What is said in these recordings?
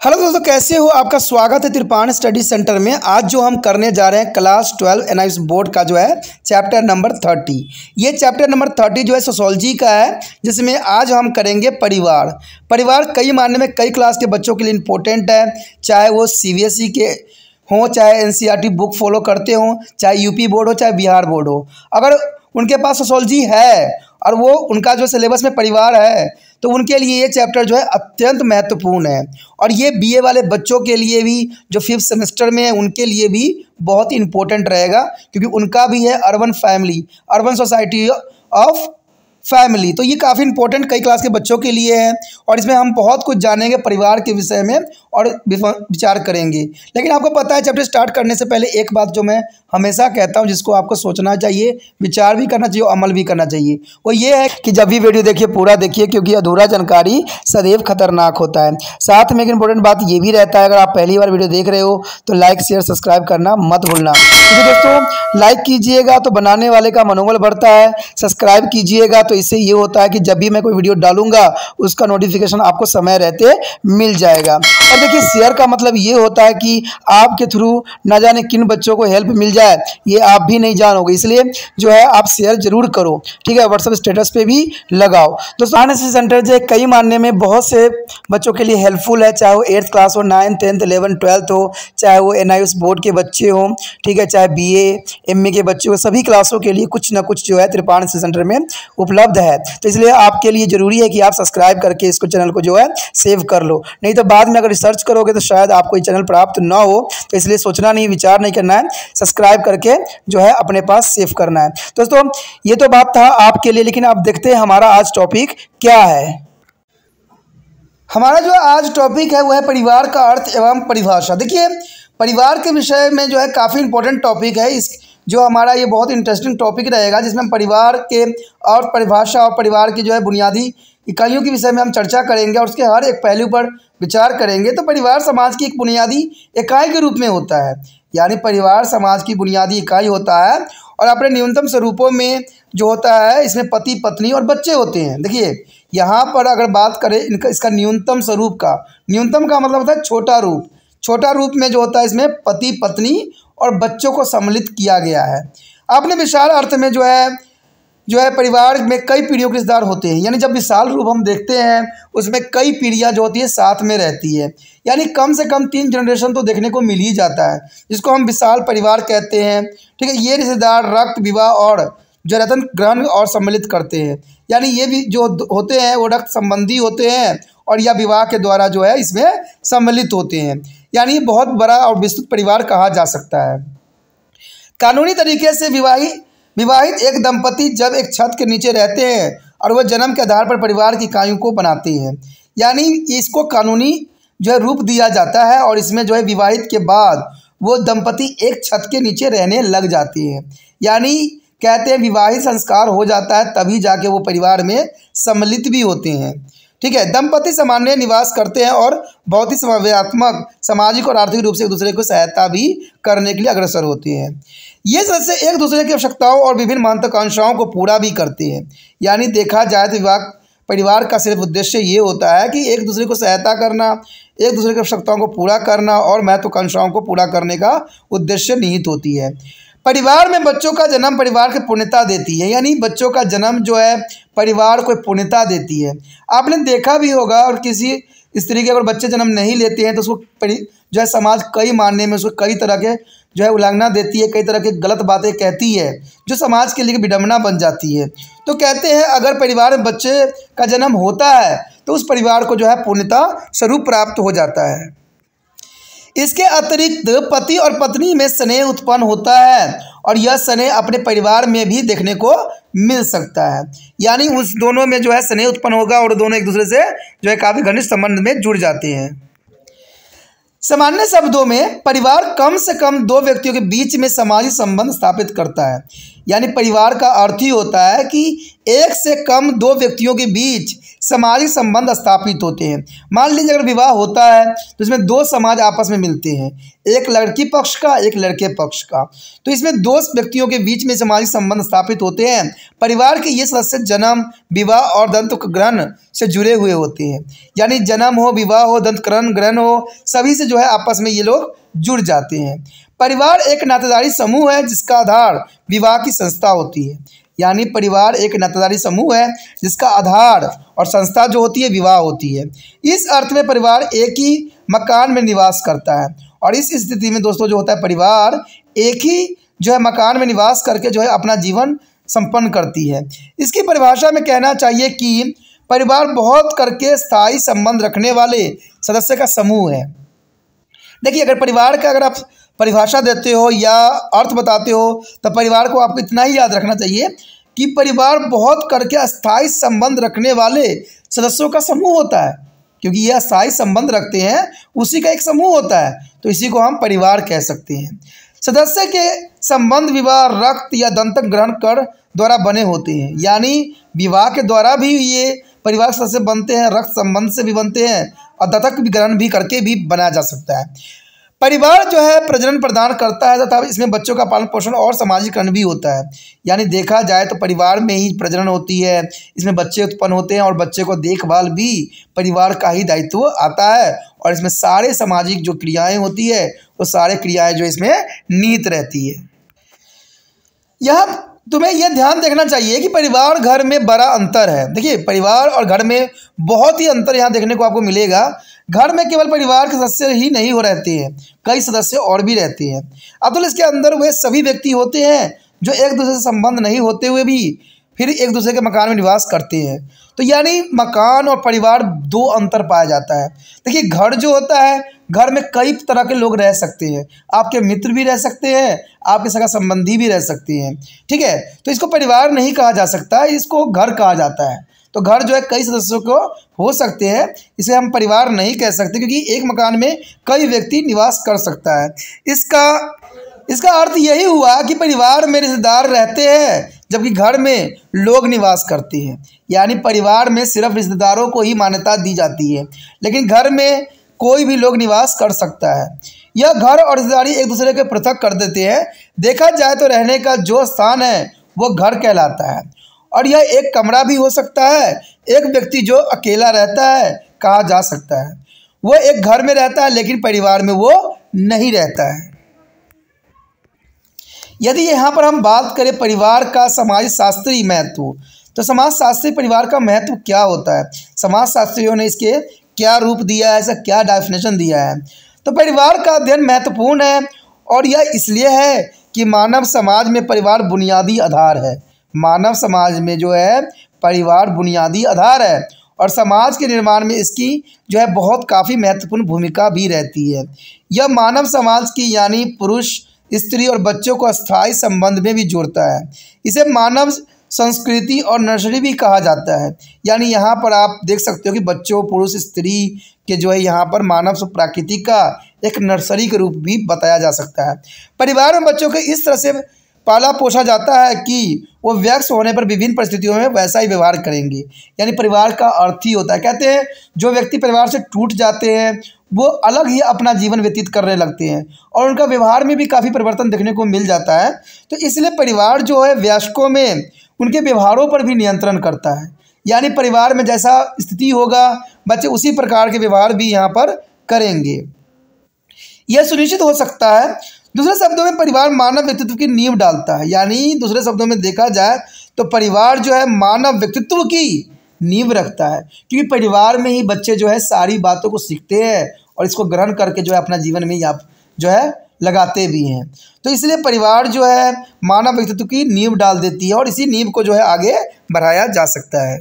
Hello दोस्तों, कैसे हो? आपका स्वागत है त्रिपाण स्टडी सेंटर में। आज जो हम करने जा रहे हैं क्लास 12 एनआईएस बोर्ड का जो है चैप्टर नंबर 30। ये चैप्टर नंबर 30 जो है सोशोलॉजी का है, जिसमें आज हम करेंगे परिवार। परिवार कई मायने में कई क्लास के बच्चों के लिए इम्पोर्टेंट है, चाहे वो सीबीएसई के हों, चाहे एनसीईआरटी बुक फॉलो करते हों, चाहे यूपी बोर्ड हो, चाहे बिहार बोर्ड हो। अगर उनके पास सोशोलॉजी है और वो उनका जो सिलेबस में परिवार है तो उनके लिए ये चैप्टर जो है अत्यंत महत्वपूर्ण है। और ये बीए वाले बच्चों के लिए भी जो 5th सेमेस्टर में है उनके लिए भी बहुत ही इम्पोर्टेंट रहेगा, क्योंकि उनका भी है urban family, urban society of family. तो ये काफ़ी इंपॉर्टेंट कई क्लास के बच्चों के लिए है और इसमें हम बहुत कुछ जानेंगे परिवार के विषय में और विचार करेंगे। लेकिन आपको पता है, चैप्टर स्टार्ट करने से पहले एक बात जो मैं हमेशा कहता हूँ, जिसको आपको सोचना चाहिए, विचार भी करना चाहिए और अमल भी करना चाहिए, वो ये है कि जब भी वीडियो देखिए पूरा देखिए, क्योंकि अधूरा जानकारी सदैव खतरनाक होता है। साथ में एक इंपॉर्टेंट बात ये भी रहता है, अगर आप पहली बार वीडियो देख रहे हो तो लाइक शेयर सब्सक्राइब करना मत भूलना, क्योंकि दोस्तों लाइक कीजिएगा तो बनाने वाले का मनोबल बढ़ता है, सब्सक्राइब कीजिएगा तो इससे ये होता है कि जब भी मैं कोई वीडियो डालूंगा उसका नोटिफिकेशन आपको समय रहते मिल जाएगा। और देखिए, शेयर का मतलब ये होता है कि आपके थ्रू ना जाने किन बच्चों को हेल्प मिल जाए, ये आप भी नहीं जानोगे, इसलिए जो है आप शेयर जरूर करो, ठीक है। व्हाट्सएप स्टेटस पे भी लगाओ। दोस्तों, एनआईएस सेंटर जो कई मानने में बहुत से बच्चों के लिए हेल्पफुल है, चाहे वो 8th क्लास हो, 9th 10th 11th 12th हो, चाहे वो एनआईएस बोर्ड के बच्चे हों, ठीक है, चाहे बीए एमए के बच्चे हो, सभी क्लासों के लिए कुछ ना कुछ जो है त्रिपाण सेंटर में उपलब्ध है। तो इसलिए आपके लिए ज़रूरी है कि आप सब्सक्राइब करके इसको चैनल को जो है सेव कर लो, नहीं तो बाद में अगर रिसर्च करोगे तो शायद आपको ये चैनल प्राप्त ना हो। तो इसलिए सोचना नहीं, विचार नहीं करना है, सब्सक्राइब करके जो है अपने पास सेव करना है। दोस्तों, ये तो बात था आपके लिए, लेकिन आप देखते हैं हमारा आज टॉपिक क्या है। हमारा जो आज टॉपिक है वो है परिवार का अर्थ एवं परिभाषा। देखिए, परिवार के विषय में जो है काफ़ी इंपॉर्टेंट टॉपिक है। इस जो हमारा ये बहुत इंटरेस्टिंग टॉपिक रहेगा, जिसमें परिवार के और परिभाषा और परिवार की जो है बुनियादी इकाइयों के विषय में हम चर्चा करेंगे और उसके हर एक पहलू पर विचार करेंगे। तो परिवार समाज की एक बुनियादी इकाई के रूप में होता है, यानी परिवार समाज की बुनियादी इकाई होता है और अपने न्यूनतम स्वरूपों में जो होता है, इसमें पति पत्नी और बच्चे होते हैं। देखिए, यहाँ पर अगर बात करें इसका न्यूनतम स्वरूप का, न्यूनतम का मतलब होता है छोटा रूप। छोटा रूप में जो होता है इसमें पति पत्नी और बच्चों को सम्मिलित किया गया है। अपने विशाल अर्थ में जो है परिवार में कई पीढ़ियों के रिश्तेदार होते हैं, यानी जब विशाल रूप हम देखते हैं उसमें कई पीढ़ियाँ जो होती है साथ में रहती है, यानी कम से कम 3 जनरेशन तो देखने को मिल ही जाता है, जिसको हम विशाल परिवार कहते हैं, ठीक है। ये रिश्तेदार रक्त विवाह और जो रतन ग्रहण और सम्मिलित करते हैं, यानी ये भी जो होते हैं वो रक्त संबंधी होते हैं और या विवाह के द्वारा जो है इसमें सम्मिलित होते हैं, यानी बहुत बड़ा और विस्तृत परिवार कहा जा सकता है। कानूनी तरीके से विवाहित एक दंपति जब एक छत के नीचे रहते हैं और वह जन्म के आधार पर परिवार की इकाइयों को बनाते हैं, यानी इसको कानूनी जो है रूप दिया जाता है और इसमें जो है विवाहित के बाद वो दंपति एक छत के नीचे रहने लग जाते हैं, यानी कहते हैं विवाहित संस्कार हो जाता है तभी जाके वो परिवार में सम्मिलित भी होते हैं, ठीक है। दंपति सामान्य निवास करते हैं और भौतिक समन्वयात्मक सामाजिक और आर्थिक रूप से एक दूसरे को सहायता भी करने के लिए अग्रसर होते हैं। ये सदस्य एक दूसरे की आवश्यकताओं और विभिन्न महत्वाकांक्षाओं को पूरा भी करते हैं, यानी देखा जाए तो परिवार का सिर्फ उद्देश्य ये होता है कि एक दूसरे को सहायता करना, एक दूसरे की आवश्यकताओं को पूरा करना और महत्वाकांक्षाओं को पूरा करने का उद्देश्य निहित होती है। परिवार में बच्चों का जन्म परिवार की पूर्णता देती है, यानी बच्चों का जन्म जो है परिवार को पूर्णता देती है। आपने देखा भी होगा, और किसी स्त्री के अगर बच्चे जन्म नहीं लेते हैं तो उसको जो है समाज कई मानने में उसको कई तरह के जो है उल्लंघना देती है, कई तरह की गलत बातें कहती है, जो समाज के लिए विडंबना बन जाती है। तो कहते हैं अगर परिवार में बच्चे का जन्म होता है तो उस परिवार को जो है पूर्णता स्वरूप प्राप्त हो जाता है। इसके अतिरिक्त पति और पत्नी में स्नेह उत्पन्न होता है और यह स्नेह अपने परिवार में भी देखने को मिल सकता है, यानी उस दोनों में जो है स्नेह उत्पन्न होगा और दोनों एक दूसरे से जो है काफ़ी घनिष्ठ संबंध में जुड़ जाते हैं। सामान्य शब्दों में परिवार कम से कम 2 व्यक्तियों के बीच में सामाजिक संबंध स्थापित करता है, यानी परिवार का अर्थ ही होता है कि एक से कम दो व्यक्तियों के बीच सामाजिक संबंध स्थापित होते हैं। मान लीजिए अगर विवाह होता है तो इसमें दो समाज आपस में मिलते हैं, एक लड़की पक्ष का एक लड़के पक्ष का, तो इसमें दो व्यक्तियों के बीच में सामाजिक संबंध स्थापित होते हैं। परिवार के ये सदस्य जन्म, विवाह और दंत ग्रहण से जुड़े हुए होते हैं, यानी जन्म हो, विवाह हो, दंत ग्रहण हो, सभी से जो है आपस में ये लोग जुड़ जाते हैं। परिवार एक नातेदारी समूह है जिसका आधार विवाह की संस्था होती है, यानी परिवार एक नातेदारी समूह है जिसका आधार और संस्था जो होती है विवाह होती है। इस अर्थ में परिवार एक ही मकान में निवास करता है, और इस स्थिति में दोस्तों जो होता है परिवार एक ही जो है मकान में निवास करके जो है अपना जीवन संपन्न करती है। इसकी परिभाषा में कहना चाहिए कि परिवार बहुत करके स्थायी संबंध रखने वाले सदस्य का समूह है। देखिए, अगर परिवार का अगर आप परिभाषा देते हो या अर्थ बताते हो तो परिवार को आपको इतना ही याद रखना चाहिए कि परिवार बहुत करके अस्थायी संबंध रखने वाले सदस्यों का समूह होता है, क्योंकि ये अस्थायी संबंध रखते हैं उसी का एक समूह होता है, तो इसी को हम परिवार कह सकते हैं। सदस्य के संबंध विवाह, रक्त या दंतक ग्रहण कर द्वारा बने होते हैं, यानी विवाह के द्वारा भी ये परिवार सदस्य बनते हैं, रक्त संबंध से भी बनते हैं और दत्तक ग्रहण भी करके भी बनाया जा सकता है। परिवार जो है प्रजनन प्रदान करता है तथा इसमें बच्चों का पालन पोषण और सामाजिकरण भी होता है, यानी देखा जाए तो परिवार में ही प्रजनन होती है, इसमें बच्चे उत्पन्न होते हैं और बच्चे को देखभाल भी परिवार का ही दायित्व आता है, और इसमें सारे सामाजिक जो क्रियाएं होती है वो सारे क्रियाएं जो इसमें निहित रहती है। यह तुम्हें यह ध्यान देखना चाहिए कि परिवार घर में बड़ा अंतर है। देखिए, परिवार और घर में बहुत ही अंतर यहाँ देखने को आपको मिलेगा। घर में केवल परिवार के सदस्य ही नहीं हो रहते हैं, कई सदस्य और भी रहते हैं। अतुल इसके अंदर वे सभी व्यक्ति होते हैं जो एक दूसरे से संबंध नहीं होते हुए भी फिर एक दूसरे के मकान में निवास करते हैं। तो यानी मकान और परिवार दो अंतर पाया जाता है। देखिए, घर जो होता है, घर में कई तरह के लोग रह सकते हैं, आपके मित्र भी रह सकते हैं, आपके सगा संबंधी भी रह सकते हैं, ठीक है। तो इसको परिवार नहीं कहा जा सकता, इसको घर कहा जाता है। तो घर जो है कई सदस्यों को हो सकते हैं, इसे हम परिवार नहीं कह सकते, क्योंकि एक मकान में कई व्यक्ति निवास कर सकता है। इसका अर्थ यही हुआ कि परिवार में रिश्तेदार रहते हैं जबकि घर में लोग निवास करते हैं, यानी परिवार में सिर्फ रिश्तेदारों को ही मान्यता दी जाती है, लेकिन घर में कोई भी लोग निवास कर सकता है। यह घर और रिश्तेदारी एक दूसरे के पृथक कर देते हैं। देखा जाए तो रहने का जो स्थान है वो घर कहलाता है, और यह एक कमरा भी हो सकता है। एक व्यक्ति जो अकेला रहता है कहा जा सकता है, वो एक घर में रहता है लेकिन परिवार में वो नहीं रहता है। यदि यहाँ पर हम बात करें परिवार का समाजशास्त्री महत्व, तो समाजशास्त्री परिवार का महत्व क्या होता है, समाजशास्त्रियों ने इसके क्या रूप दिया है, ऐसा क्या डेफिनेशन दिया है। तो परिवार का अध्ययन महत्वपूर्ण है, और यह इसलिए है कि मानव समाज में परिवार बुनियादी आधार है। मानव समाज में जो है परिवार बुनियादी आधार है, और समाज के निर्माण में इसकी जो है बहुत काफ़ी महत्वपूर्ण भूमिका भी रहती है। यह मानव समाज की यानी पुरुष, स्त्री और बच्चों को अस्थायी संबंध में भी जोड़ता है। इसे मानव संस्कृति और नर्सरी भी कहा जाता है, यानी यहाँ पर आप देख सकते हो कि बच्चों, पुरुष, स्त्री के जो है यहाँ पर मानव प्रकृति का एक नर्सरी के रूप भी बताया जा सकता है। परिवार में बच्चों को इस तरह से पाला पोसा जाता है कि वो वयस्क होने पर विभिन्न परिस्थितियों में वैसा ही व्यवहार करेंगे, यानी परिवार का अर्थ ही होता है। कहते हैं जो व्यक्ति परिवार से टूट जाते हैं वो अलग ही अपना जीवन व्यतीत करने लगते हैं, और उनका व्यवहार में भी काफ़ी परिवर्तन देखने को मिल जाता है। तो इसलिए परिवार जो है वयस्कों में उनके व्यवहारों पर भी नियंत्रण करता है, यानी परिवार में जैसा स्थिति होगा बच्चे उसी प्रकार के व्यवहार भी यहाँ पर करेंगे। यह सुनिश्चित हो सकता है, दूसरे शब्दों में परिवार मानव व्यक्तित्व की नींव डालता है, यानी दूसरे शब्दों में देखा जाए तो परिवार जो है मानव व्यक्तित्व की नींव रखता है, क्योंकि परिवार में ही बच्चे जो है सारी बातों को सीखते हैं और इसको ग्रहण करके जो है अपना जीवन में आप जो है लगाते भी हैं। तो इसलिए परिवार जो है मानव व्यक्तित्व की नींव डाल देती है, और इसी नींव को जो है आगे बढ़ाया जा सकता है।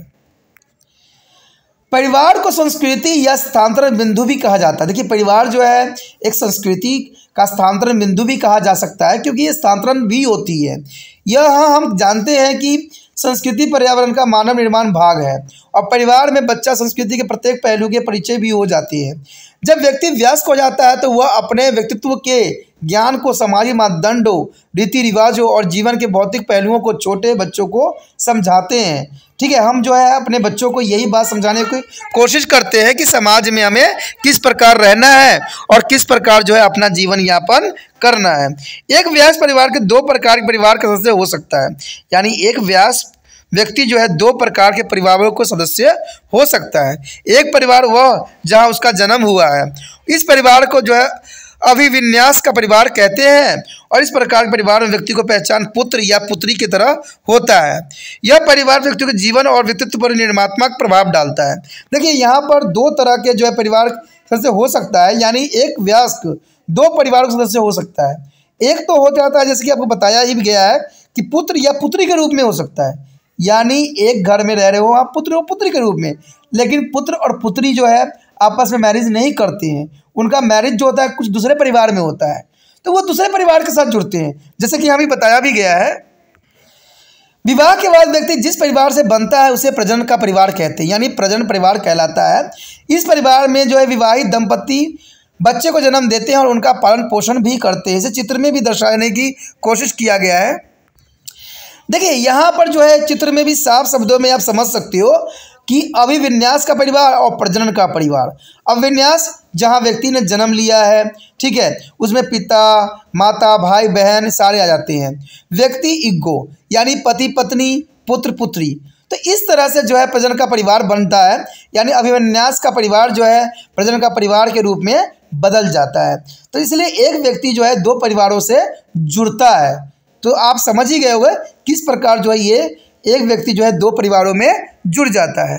परिवार को संस्कृति या स्थानांतरण बिंदु भी कहा जाता है। देखिए, परिवार जो है एक संस्कृति का स्थानांतरण बिंदु भी कहा जा सकता है, क्योंकि ये स्थानांतरण भी होती है। यह हम जानते हैं कि संस्कृति पर्यावरण का मानव निर्माण भाग है, और परिवार में बच्चा संस्कृति के प्रत्येक पहलू के परिचय भी हो जाती है। जब व्यक्ति वयस्क हो जाता है तो वह अपने व्यक्तित्व के ज्ञान को सामाजिक मानदंडों, रीति रिवाजों और जीवन के भौतिक पहलुओं को छोटे बच्चों को समझाते हैं। ठीक है, हम जो है अपने बच्चों को यही बात समझाने की कोशिश करते हैं कि समाज में हमें किस प्रकार रहना है और किस प्रकार जो है अपना जीवन यापन करना है। एक वयस्क परिवार के दो प्रकार के परिवार का सदस्य हो सकता है, यानी एक वयस्क व्यक्ति जो है दो प्रकार के परिवारों को सदस्य हो सकता है। एक परिवार वह जहां उसका जन्म हुआ है, इस परिवार को जो है अभिविन्यास का परिवार कहते हैं और इस प्रकार के परिवार में व्यक्ति को पहचान पुत्र या पुत्री की तरह होता है। यह परिवार व्यक्ति के जीवन और व्यक्तित्व पर निर्मात्मक प्रभाव डालता है। देखिए यहाँ पर दो तरह के जो है परिवार सदस्य हो सकता है, यानी एक वयस्क दो परिवारों के सदस्य हो सकता है। एक तो हो जाता है जैसे कि आपको बताया ही गया है कि पुत्र या पुत्री के रूप में हो सकता है, यानी एक घर में रह रहे हो आप पुत्र और पुत्री के रूप में, लेकिन पुत्र और पुत्री जो है आपस में मैरिज नहीं करते हैं, उनका मैरिज जो होता है कुछ दूसरे परिवार में होता है, तो वो दूसरे परिवार के साथ जुड़ते हैं। जैसे कि हमें बताया भी गया है, विवाह के बाद व्यक्ति जिस परिवार से बनता है उसे प्रजनन का परिवार कहते हैं, यानी प्रजनन परिवार कहलाता है। इस परिवार में जो है विवाहित दंपति बच्चे को जन्म देते हैं और उनका पालन पोषण भी करते हैं। इसे चित्र में भी दर्शाने की कोशिश किया गया है। देखिए यहाँ पर जो है चित्र में भी साफ शब्दों में आप समझ सकते हो कि अभिविन्यास का परिवार और प्रजनन का परिवार। अभिविन्यास जहाँ व्यक्ति ने जन्म लिया है, ठीक है, उसमें पिता माता भाई बहन सारे आ जाते हैं। व्यक्ति इग्गो यानी पति पत्नी पुत्र पुत्री, तो इस तरह से जो है प्रजनन का परिवार बनता है, यानी अभिविन्यास का परिवार जो है प्रजनन का परिवार के रूप में बदल जाता है। तो इसलिए एक व्यक्ति जो है दो परिवारों से जुड़ता है। तो आप समझ ही गए होंगे किस प्रकार जो है ये एक व्यक्ति जो है दो परिवारों में जुड़ जाता है।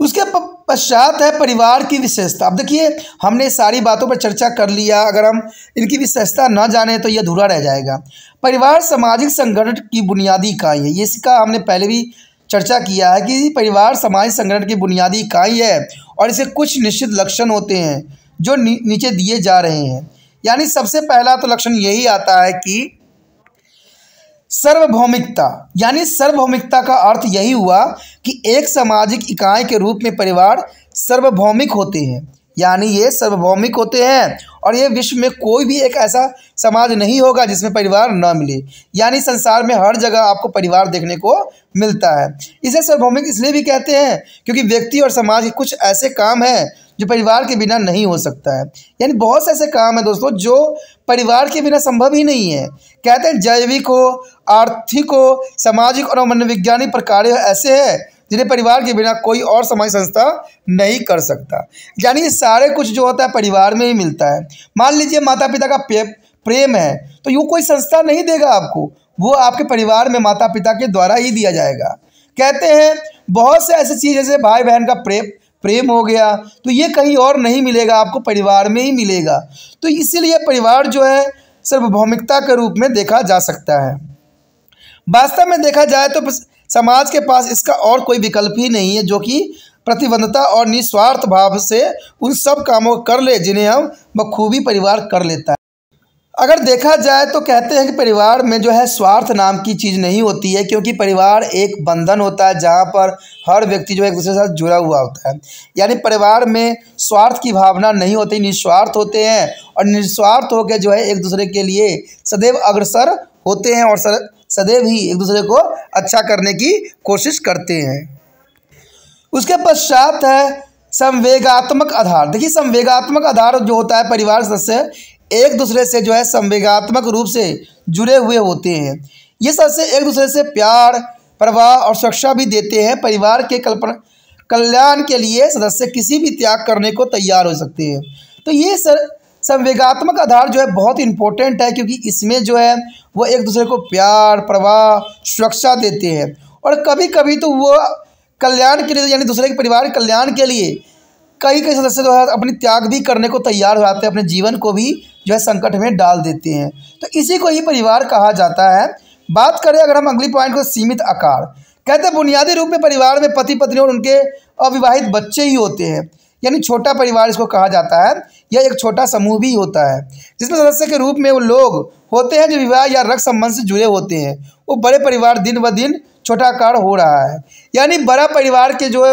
उसके पश्चात है परिवार की विशेषता। अब देखिए हमने सारी बातों पर चर्चा कर लिया, अगर हम इनकी विशेषता न जाने तो यह अधूरा रह जाएगा। परिवार सामाजिक संगठन की बुनियादी इकाई है, ये इसका हमने पहले भी चर्चा किया है कि परिवार सामाजिक संगठन की बुनियादी इकाई है और इसे कुछ निश्चित लक्षण होते हैं जो नीचे दिए जा रहे हैं। यानी सबसे पहला तो लक्षण यही आता है कि सार्वभौमिकता, यानी सार्वभौमिकता का अर्थ यही हुआ कि एक सामाजिक इकाई के रूप में परिवार सार्वभौमिक होते हैं, यानी ये सार्वभौमिक होते हैं और ये विश्व में कोई भी एक ऐसा समाज नहीं होगा जिसमें परिवार न मिले, यानी संसार में हर जगह आपको परिवार देखने को मिलता है। इसे सार्वभौमिक इसलिए भी कहते हैं क्योंकि व्यक्ति और समाज के कुछ ऐसे काम हैं जो परिवार के बिना नहीं हो सकता है, यानी बहुत से ऐसे काम हैं दोस्तों जो परिवार के बिना संभव ही नहीं है। कहते हैं जैविक हो, आर्थिक हो, सामाजिक और मनोवैज्ञानिक प्रकार ऐसे हैं जिन्हें परिवार के बिना कोई और सामाजिक संस्था नहीं कर सकता, यानी ये सारे कुछ जो होता है परिवार में ही मिलता है। मान लीजिए माता पिता का प्रेम है तो यूँ कोई संस्था नहीं देगा आपको, वो आपके परिवार में माता पिता के द्वारा ही दिया जाएगा। कहते हैं बहुत से ऐसी चीज़ जैसे भाई बहन का प्रेम हो गया तो ये कहीं और नहीं मिलेगा, आपको परिवार में ही मिलेगा। तो इसीलिए परिवार जो है सार्वभौमिकता के रूप में देखा जा सकता है। वास्तव में देखा जाए तो समाज के पास इसका और कोई विकल्प ही नहीं है जो कि प्रतिबद्धता और निस्वार्थ भाव से उन सब कामों को कर ले जिन्हें हम बखूबी परिवार कर लेता है। अगर देखा जाए तो कहते हैं कि परिवार में जो है स्वार्थ नाम की चीज़ नहीं होती है, क्योंकि परिवार एक बंधन होता है जहाँ पर हर व्यक्ति जो है एक दूसरे के साथ जुड़ा हुआ होता है। यानी परिवार में स्वार्थ की भावना नहीं होती, निस्वार्थ होते हैं और निस्वार्थ होकर जो है एक दूसरे के लिए सदैव अग्रसर होते हैं और सदैव ही एक दूसरे को अच्छा करने की कोशिश करते हैं। उसके पश्चात है संवेगात्मक आधार। देखिए संवेगात्मक आधार जो होता है परिवार सदस्य एक दूसरे से जो है संवेगात्मक रूप से जुड़े हुए होते हैं। ये सदस्य एक दूसरे से प्यार प्रवाह और सुरक्षा भी देते हैं। परिवार के कल्याण के लिए सदस्य किसी भी त्याग करने को तैयार हो सकते हैं। तो ये संवेगात्मक आधार जो है बहुत इम्पोर्टेंट है, क्योंकि इसमें जो है वो एक दूसरे को प्यार प्रवाह सुरक्षा देते हैं और कभी कभी तो वो कल्याण के लिए यानी दूसरे के परिवार के कल्याण के लिए कई सदस्य जो है अपनी त्याग भी करने को तैयार हो जाते हैं, अपने जीवन को भी जो है संकट में डाल देते हैं। तो इसी को ही परिवार कहा जाता है। बात करें अगर हम अगली पॉइंट को सीमित आकार, कहते हैं बुनियादी रूप में परिवार में पति पत्नी और उनके अविवाहित बच्चे ही होते हैं, यानी छोटा परिवार इसको कहा जाता है। यह एक छोटा समूह भी होता है जिसमें सदस्य के रूप में वो लोग होते हैं जो विवाह या रक्त संबंध से जुड़े होते हैं। वो बड़े परिवार दिन ब दिन छोटा आकार हो रहा है, यानी बड़ा परिवार के जो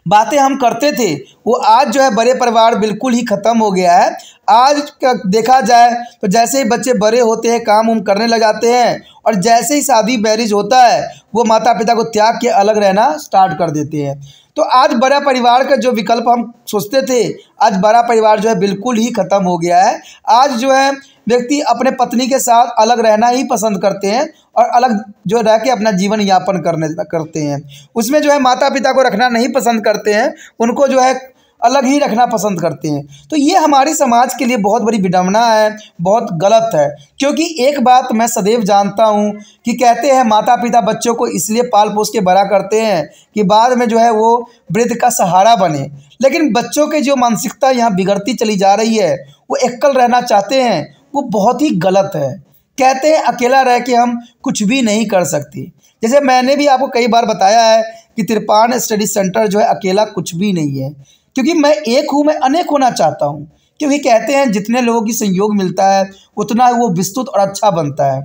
बातें हम करते थे वो आज जो है बड़े परिवार बिल्कुल ही ख़त्म हो गया है। आज का देखा जाए तो जैसे ही बच्चे बड़े होते हैं काम उम करने लग जाते हैं और जैसे ही शादी मैरिज होता है वो माता पिता को त्याग के अलग रहना स्टार्ट कर देते हैं। तो आज बड़ा परिवार का जो विकल्प हम सोचते थे आज बड़ा परिवार जो है बिल्कुल ही ख़त्म हो गया है। आज जो है व्यक्ति अपने पत्नी के साथ अलग रहना ही पसंद करते हैं और अलग जो रह के अपना जीवन यापन करते हैं। उसमें जो है माता पिता को रखना नहीं पसंद करते हैं, उनको जो है अलग ही रखना पसंद करते हैं। तो ये हमारी समाज के लिए बहुत बड़ी विडंबना है, बहुत गलत है। क्योंकि एक बात मैं सदैव जानता हूँ कि कहते हैं माता पिता बच्चों को इसलिए पाल पोस के बड़ा करते हैं कि बाद में जो है वो वृद्ध का सहारा बने। लेकिन बच्चों की जो मानसिकता यहाँ बिगड़ती चली जा रही है, वो एकल रहना चाहते हैं, वो बहुत ही गलत है। कहते हैं अकेला रह के हम कुछ भी नहीं कर सकते। जैसे मैंने भी आपको कई बार बताया है कि तिरपान स्टडी सेंटर जो है अकेला कुछ भी नहीं है, क्योंकि मैं एक हूँ, मैं अनेक होना चाहता हूँ। क्योंकि कहते हैं जितने लोगों की सहयोग मिलता है उतना वो विस्तृत और अच्छा बनता है।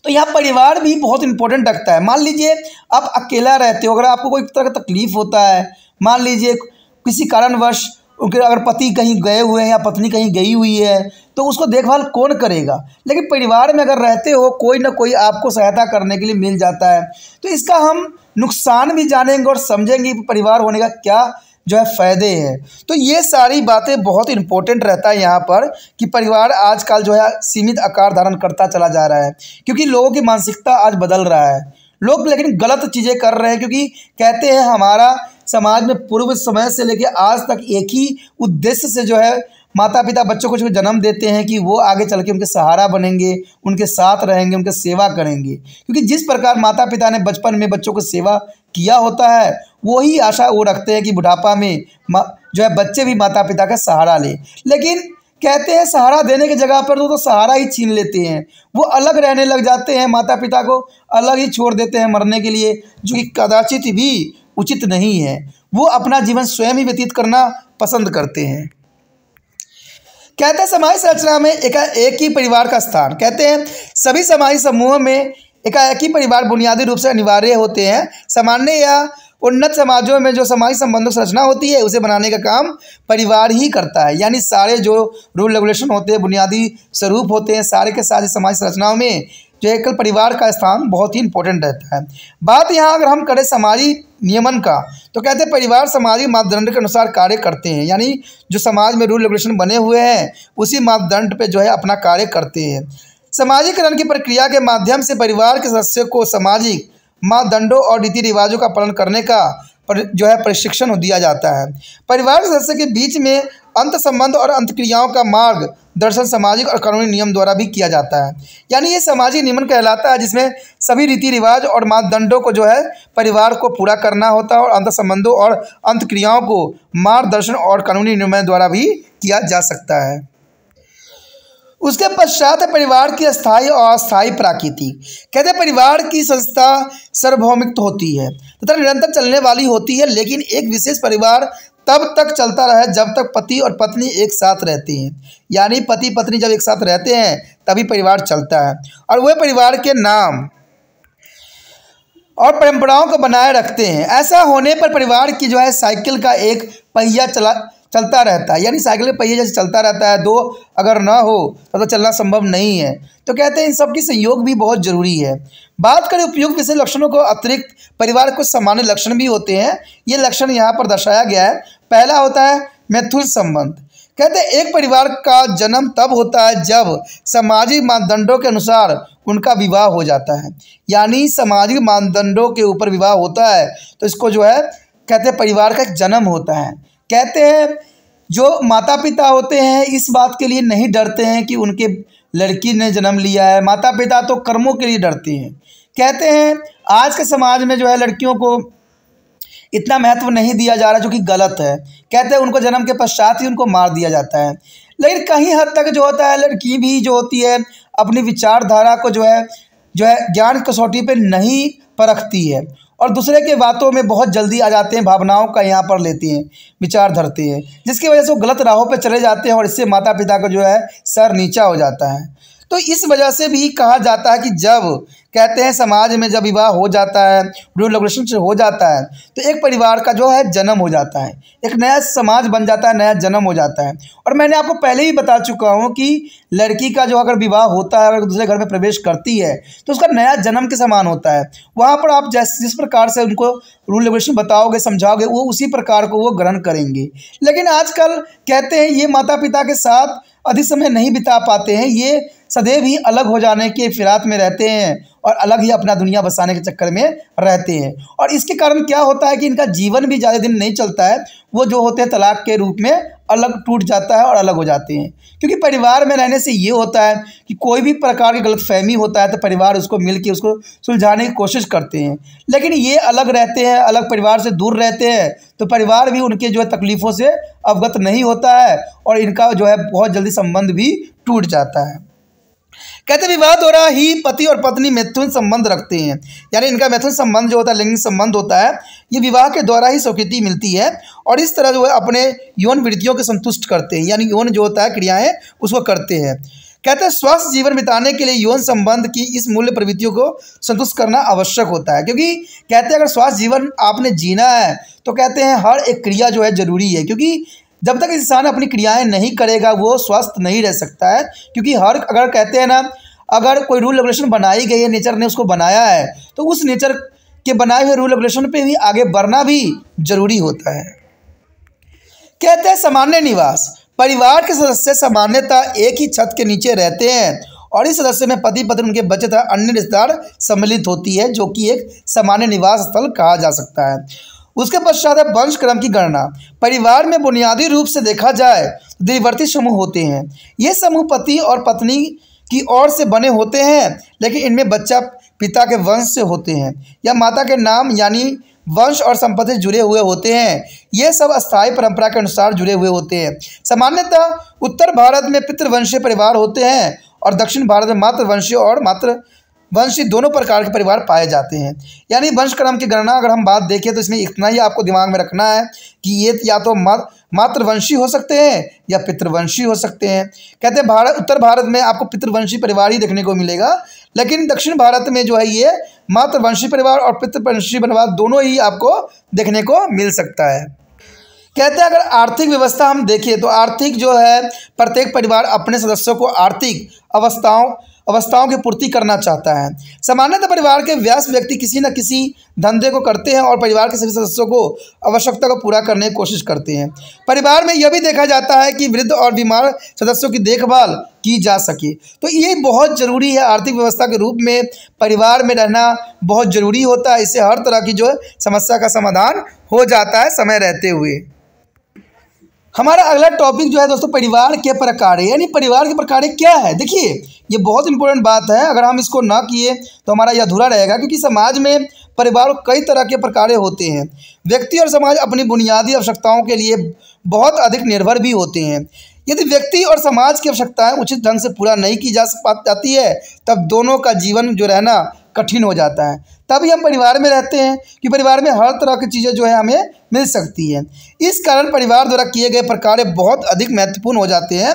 तो यहाँ परिवार भी बहुत इंपॉर्टेंट रखता है। मान लीजिए आप अकेला रहते हो, अगर आपको कोई तरह का तकलीफ़ होता है, मान लीजिए किसी कारणवश उनके अगर पति कहीं गए हुए हैं या पत्नी कहीं गई हुई है तो उसको देखभाल कौन करेगा। लेकिन परिवार में अगर रहते हो कोई ना कोई आपको सहायता करने के लिए मिल जाता है। तो इसका हम नुकसान भी जानेंगे और समझेंगे कि परिवार होने का क्या जो है फ़ायदे हैं। तो ये सारी बातें बहुत इंपॉर्टेंट रहता है यहाँ पर कि परिवार आजकल जो है सीमित आकार धारण करता चला जा रहा है, क्योंकि लोगों की मानसिकता आज बदल रहा है। लोग लेकिन गलत चीज़ें कर रहे हैं, क्योंकि कहते हैं हमारा समाज में पूर्व समय से लेकर आज तक एक ही उद्देश्य से जो है माता पिता बच्चों को जो जन्म देते हैं कि वो आगे चल के उनके सहारा बनेंगे, उनके साथ रहेंगे, उनके सेवा करेंगे। क्योंकि जिस प्रकार माता पिता ने बचपन में बच्चों को सेवा किया होता है वही आशा वो रखते हैं कि बुढ़ापा में जो है बच्चे भी माता पिता का सहारा लें। लेकिन कहते हैं सहारा देने की जगह पर तो सहारा ही छीन लेते हैं, वो अलग रहने लग जाते हैं, माता पिता को अलग ही छोड़ देते हैं मरने के लिए, जो कि कदाचित भी उचित नहीं है। वो अपना जीवन स्वयं ही व्यतीत करना पसंद करते हैं। कहते हैं समाज संरचना में एक ही परिवार का स्थान। कहते हैं सभी समाजी समूह में एकाएक ही परिवार बुनियादी रूप से अनिवार्य होते हैं। सामान्य या उन्नत समाजों में जो समाजी संबंधों की रचना होती है उसे बनाने का काम परिवार ही करता है। यानी सारे जो रूल रेगुलेशन होते हैं, बुनियादी स्वरूप होते हैं, सारे के सारे समाज संरचनाओं में जो एकल परिवार का स्थान बहुत ही इंपॉर्टेंट रहता है। बात यहाँ अगर हम करें सामाजिक नियमन का तो कहते हैं परिवार सामाजिक मापदंड के अनुसार कार्य करते हैं। यानी जो समाज में रूल रेगुलेशन बने हुए हैं उसी मापदंड पे जो है अपना कार्य करते हैं। सामाजिकरण की प्रक्रिया के माध्यम से परिवार के सदस्यों को सामाजिक मापदंडों और रीति रिवाजों का पालन करने का जो है प्रशिक्षण दिया जाता है। परिवार के सदस्य के बीच में अंत संबंध और अंतक्रियाओं का मार्ग दर्शन सामाजिक और कानूनी नियम द्वारा भी किया जाता है। यानी ये सामाजिक नियमन कहलाता है, जिसमें सभी रीति रिवाज और मापदंडों को जो है परिवार को पूरा करना होता है और अंत संबंधों और अंतक्रियाओं को मार्गदर्शन और कानूनी नियमों द्वारा भी किया जा सकता है। उसके पश्चात है परिवार की अस्थायी और अस्थायी प्रकृति। कहते हैं परिवार की संस्था सार्वभौमिक होती है तथा निरंतर चलने वाली होती है, लेकिन एक विशेष परिवार तब तक चलता रहे जब तक पति और पत्नी एक साथ रहते हैं। यानी पति पत्नी जब एक साथ रहते हैं तभी परिवार चलता है और वह परिवार के नाम और परंपराओं को बनाए रखते हैं। ऐसा होने पर परिवार की जो है साइकिल का एक पहिया चलता रहता है। यानी साइकिल के पहिए जैसे चलता रहता है, दो अगर ना हो तो चलना संभव नहीं है। तो कहते हैं इन सब की सहयोग भी बहुत जरूरी है। बात करें उपयुक्त विशेष लक्षणों को अतिरिक्त परिवार कुछ सामान्य लक्षण भी होते हैं। ये लक्षण यहाँ पर दर्शाया गया है। पहला होता है मैथुन संबंध। कहते हैं एक परिवार का जन्म तब होता है जब सामाजिक मानदंडों के अनुसार उनका विवाह हो जाता है। यानी सामाजिक मानदंडों के ऊपर विवाह होता है तो इसको जो है कहते हैं परिवार का जन्म होता है। कहते हैं जो माता पिता होते हैं इस बात के लिए नहीं डरते हैं कि उनके लड़की ने जन्म लिया है, माता पिता तो कर्मों के लिए डरते हैं। कहते हैं आज के समाज में जो है लड़कियों को इतना महत्व नहीं दिया जा रहा, जो कि गलत है। कहते हैं उनको जन्म के पश्चात ही उनको मार दिया जाता है। लेकिन कहीं हद तक जो होता है लड़की भी जो होती है अपनी विचारधारा को जो है ज्ञान कसौटी पे नहीं परखती है और दूसरे के बातों में बहुत जल्दी आ जाते हैं, भावनाओं का यहाँ पर लेते हैं, विचार धरते हैं, जिसकी वजह से वो गलत राहों पे चले जाते हैं और इससे माता पिता का जो है सर नीचा हो जाता है। तो इस वजह से भी कहा जाता है कि जब कहते हैं समाज में जब विवाह हो जाता है, रूल रेगुलेशन से हो जाता है, तो एक परिवार का जो है जन्म हो जाता है, एक नया समाज बन जाता है, नया जन्म हो जाता है। और मैंने आपको पहले ही बता चुका हूँ कि लड़की का जो अगर विवाह होता है, अगर दूसरे घर में प्रवेश करती है तो उसका नया जन्म के समान होता है। वहाँ पर आप जिस प्रकार से उनको रूल रेगुलेशन बताओगे, समझाओगे, वो उसी प्रकार को वो ग्रहण करेंगे। लेकिन आजकल कहते हैं ये माता पिता के साथ अधिक समय नहीं बिता पाते हैं, ये सदैव ही अलग हो जाने के फिराक में रहते हैं और अलग ही अपना दुनिया बसाने के चक्कर में रहते हैं। और इसके कारण क्या होता है कि इनका जीवन भी ज़्यादा दिन नहीं चलता है, वो जो होते हैं तलाक के रूप में अलग टूट जाता है और अलग हो जाते हैं। क्योंकि परिवार में रहने से ये होता है कि कोई भी प्रकार की गलतफहमी होता है तो परिवार उसको मिल के उसको सुलझाने की कोशिश करते हैं। लेकिन ये अलग रहते हैं, अलग परिवार से दूर रहते हैं, तो परिवार भी उनके जो है तकलीफ़ों से अवगत नहीं होता है और इनका जो है बहुत जल्दी संबंध भी टूट जाता है। कहते विवाह द्वारा ही पति और पत्नी मैथुन संबंध रखते हैं, यानी इनका मैथुन संबंध जो होता है, लैंगिक संबंध होता है, ये विवाह के द्वारा ही स्वीकृति मिलती है और इस तरह जो है अपने यौन वृत्तियों को संतुष्ट करते हैं, यानी यौन जो होता है क्रियाएं उसको करते हैं। कहते हैं स्वस्थ जीवन बिताने के लिए यौन संबंध की इस मूल्य प्रवृत्तियों को संतुष्ट करना आवश्यक होता है। क्योंकि कहते हैं अगर स्वस्थ जीवन आपने जीना है तो कहते हैं हर एक क्रिया जो है ज़रूरी है, क्योंकि जब तक इंसान अपनी क्रियाएं नहीं करेगा वो स्वस्थ नहीं रह सकता है। क्योंकि अगर कहते हैं ना, अगर कोई रूल रेगुलेशन बनाई गई है, नेचर ने उसको बनाया है, तो उस नेचर के बनाए हुए रूल रेगुलेशन पे भी आगे बढ़ना भी जरूरी होता है। कहते हैं सामान्य निवास, परिवार के सदस्य सामान्यतः एक ही छत के नीचे रहते हैं और इस सदस्य में पति पत्नी उनके बच्चे तथा अन्य रिश्तेदार सम्मिलित होती है, जो कि एक सामान्य निवास स्थल कहा जा सकता है। उसके पश्चात है वंश क्रम की गणना। परिवार में बुनियादी रूप से देखा जाए तो द्विवर्ती समूह होते हैं। ये समूह पति और पत्नी की ओर से बने होते हैं, लेकिन इनमें बच्चा पिता के वंश से होते हैं या माता के नाम यानी वंश और संपत्ति से जुड़े हुए होते हैं। ये सब अस्थायी परंपरा के अनुसार जुड़े हुए होते हैं। सामान्यतः उत्तर भारत में पितृवंशीय परिवार होते हैं और दक्षिण भारत में मातृवंशीय और मातृवंशी दोनों प्रकार के परिवार पाए जाते हैं। यानी वंश क्रम की गणना अगर हम बात देखें तो इसमें इतना ही आपको दिमाग में रखना है कि ये या तो मातृवंशी हो सकते हैं या पितृवंशी हो सकते हैं। कहते हैं उत्तर भारत में आपको पितृवंशी परिवार ही देखने को मिलेगा, लेकिन दक्षिण भारत में जो है ये मातृवंशी परिवार और पितृवंशी परिवार दोनों ही आपको देखने को मिल सकता है। कहते हैं अगर आर्थिक व्यवस्था हम देखें तो आर्थिक जो है प्रत्येक परिवार अपने सदस्यों को आर्थिक अवस्थाओं की पूर्ति करना चाहता है। सामान्यतः परिवार के वयस्क व्यक्ति किसी न किसी धंधे को करते हैं और परिवार के सभी सदस्यों को आवश्यकता को पूरा करने की कोशिश करते हैं। परिवार में यह भी देखा जाता है कि वृद्ध और बीमार सदस्यों की देखभाल की जा सके, तो ये बहुत ज़रूरी है। आर्थिक व्यवस्था के रूप में परिवार में रहना बहुत ज़रूरी होता है। इससे हर तरह की जो है समस्या का समाधान हो जाता है समय रहते हुए। हमारा अगला टॉपिक जो है दोस्तों परिवार के प्रकार, यानी परिवार के प्रकार क्या है। देखिए ये बहुत इंपॉर्टेंट बात है, अगर हम इसको ना किए तो हमारा यह अधूरा रहेगा। क्योंकि समाज में परिवार कई तरह के प्रकार होते हैं। व्यक्ति और समाज अपनी बुनियादी आवश्यकताओं के लिए बहुत अधिक निर्भर भी होते हैं। यदि व्यक्ति और समाज की आवश्यकताएं उचित ढंग से पूरा नहीं की जाती है तब दोनों का जीवन जो रहना कठिन हो जाता है। तभी हम परिवार में रहते हैं कि परिवार में हर तरह की चीज़ें जो है हमें मिल सकती हैं। इस कारण परिवार द्वारा किए गए प्रकार बहुत अधिक महत्वपूर्ण हो जाते हैं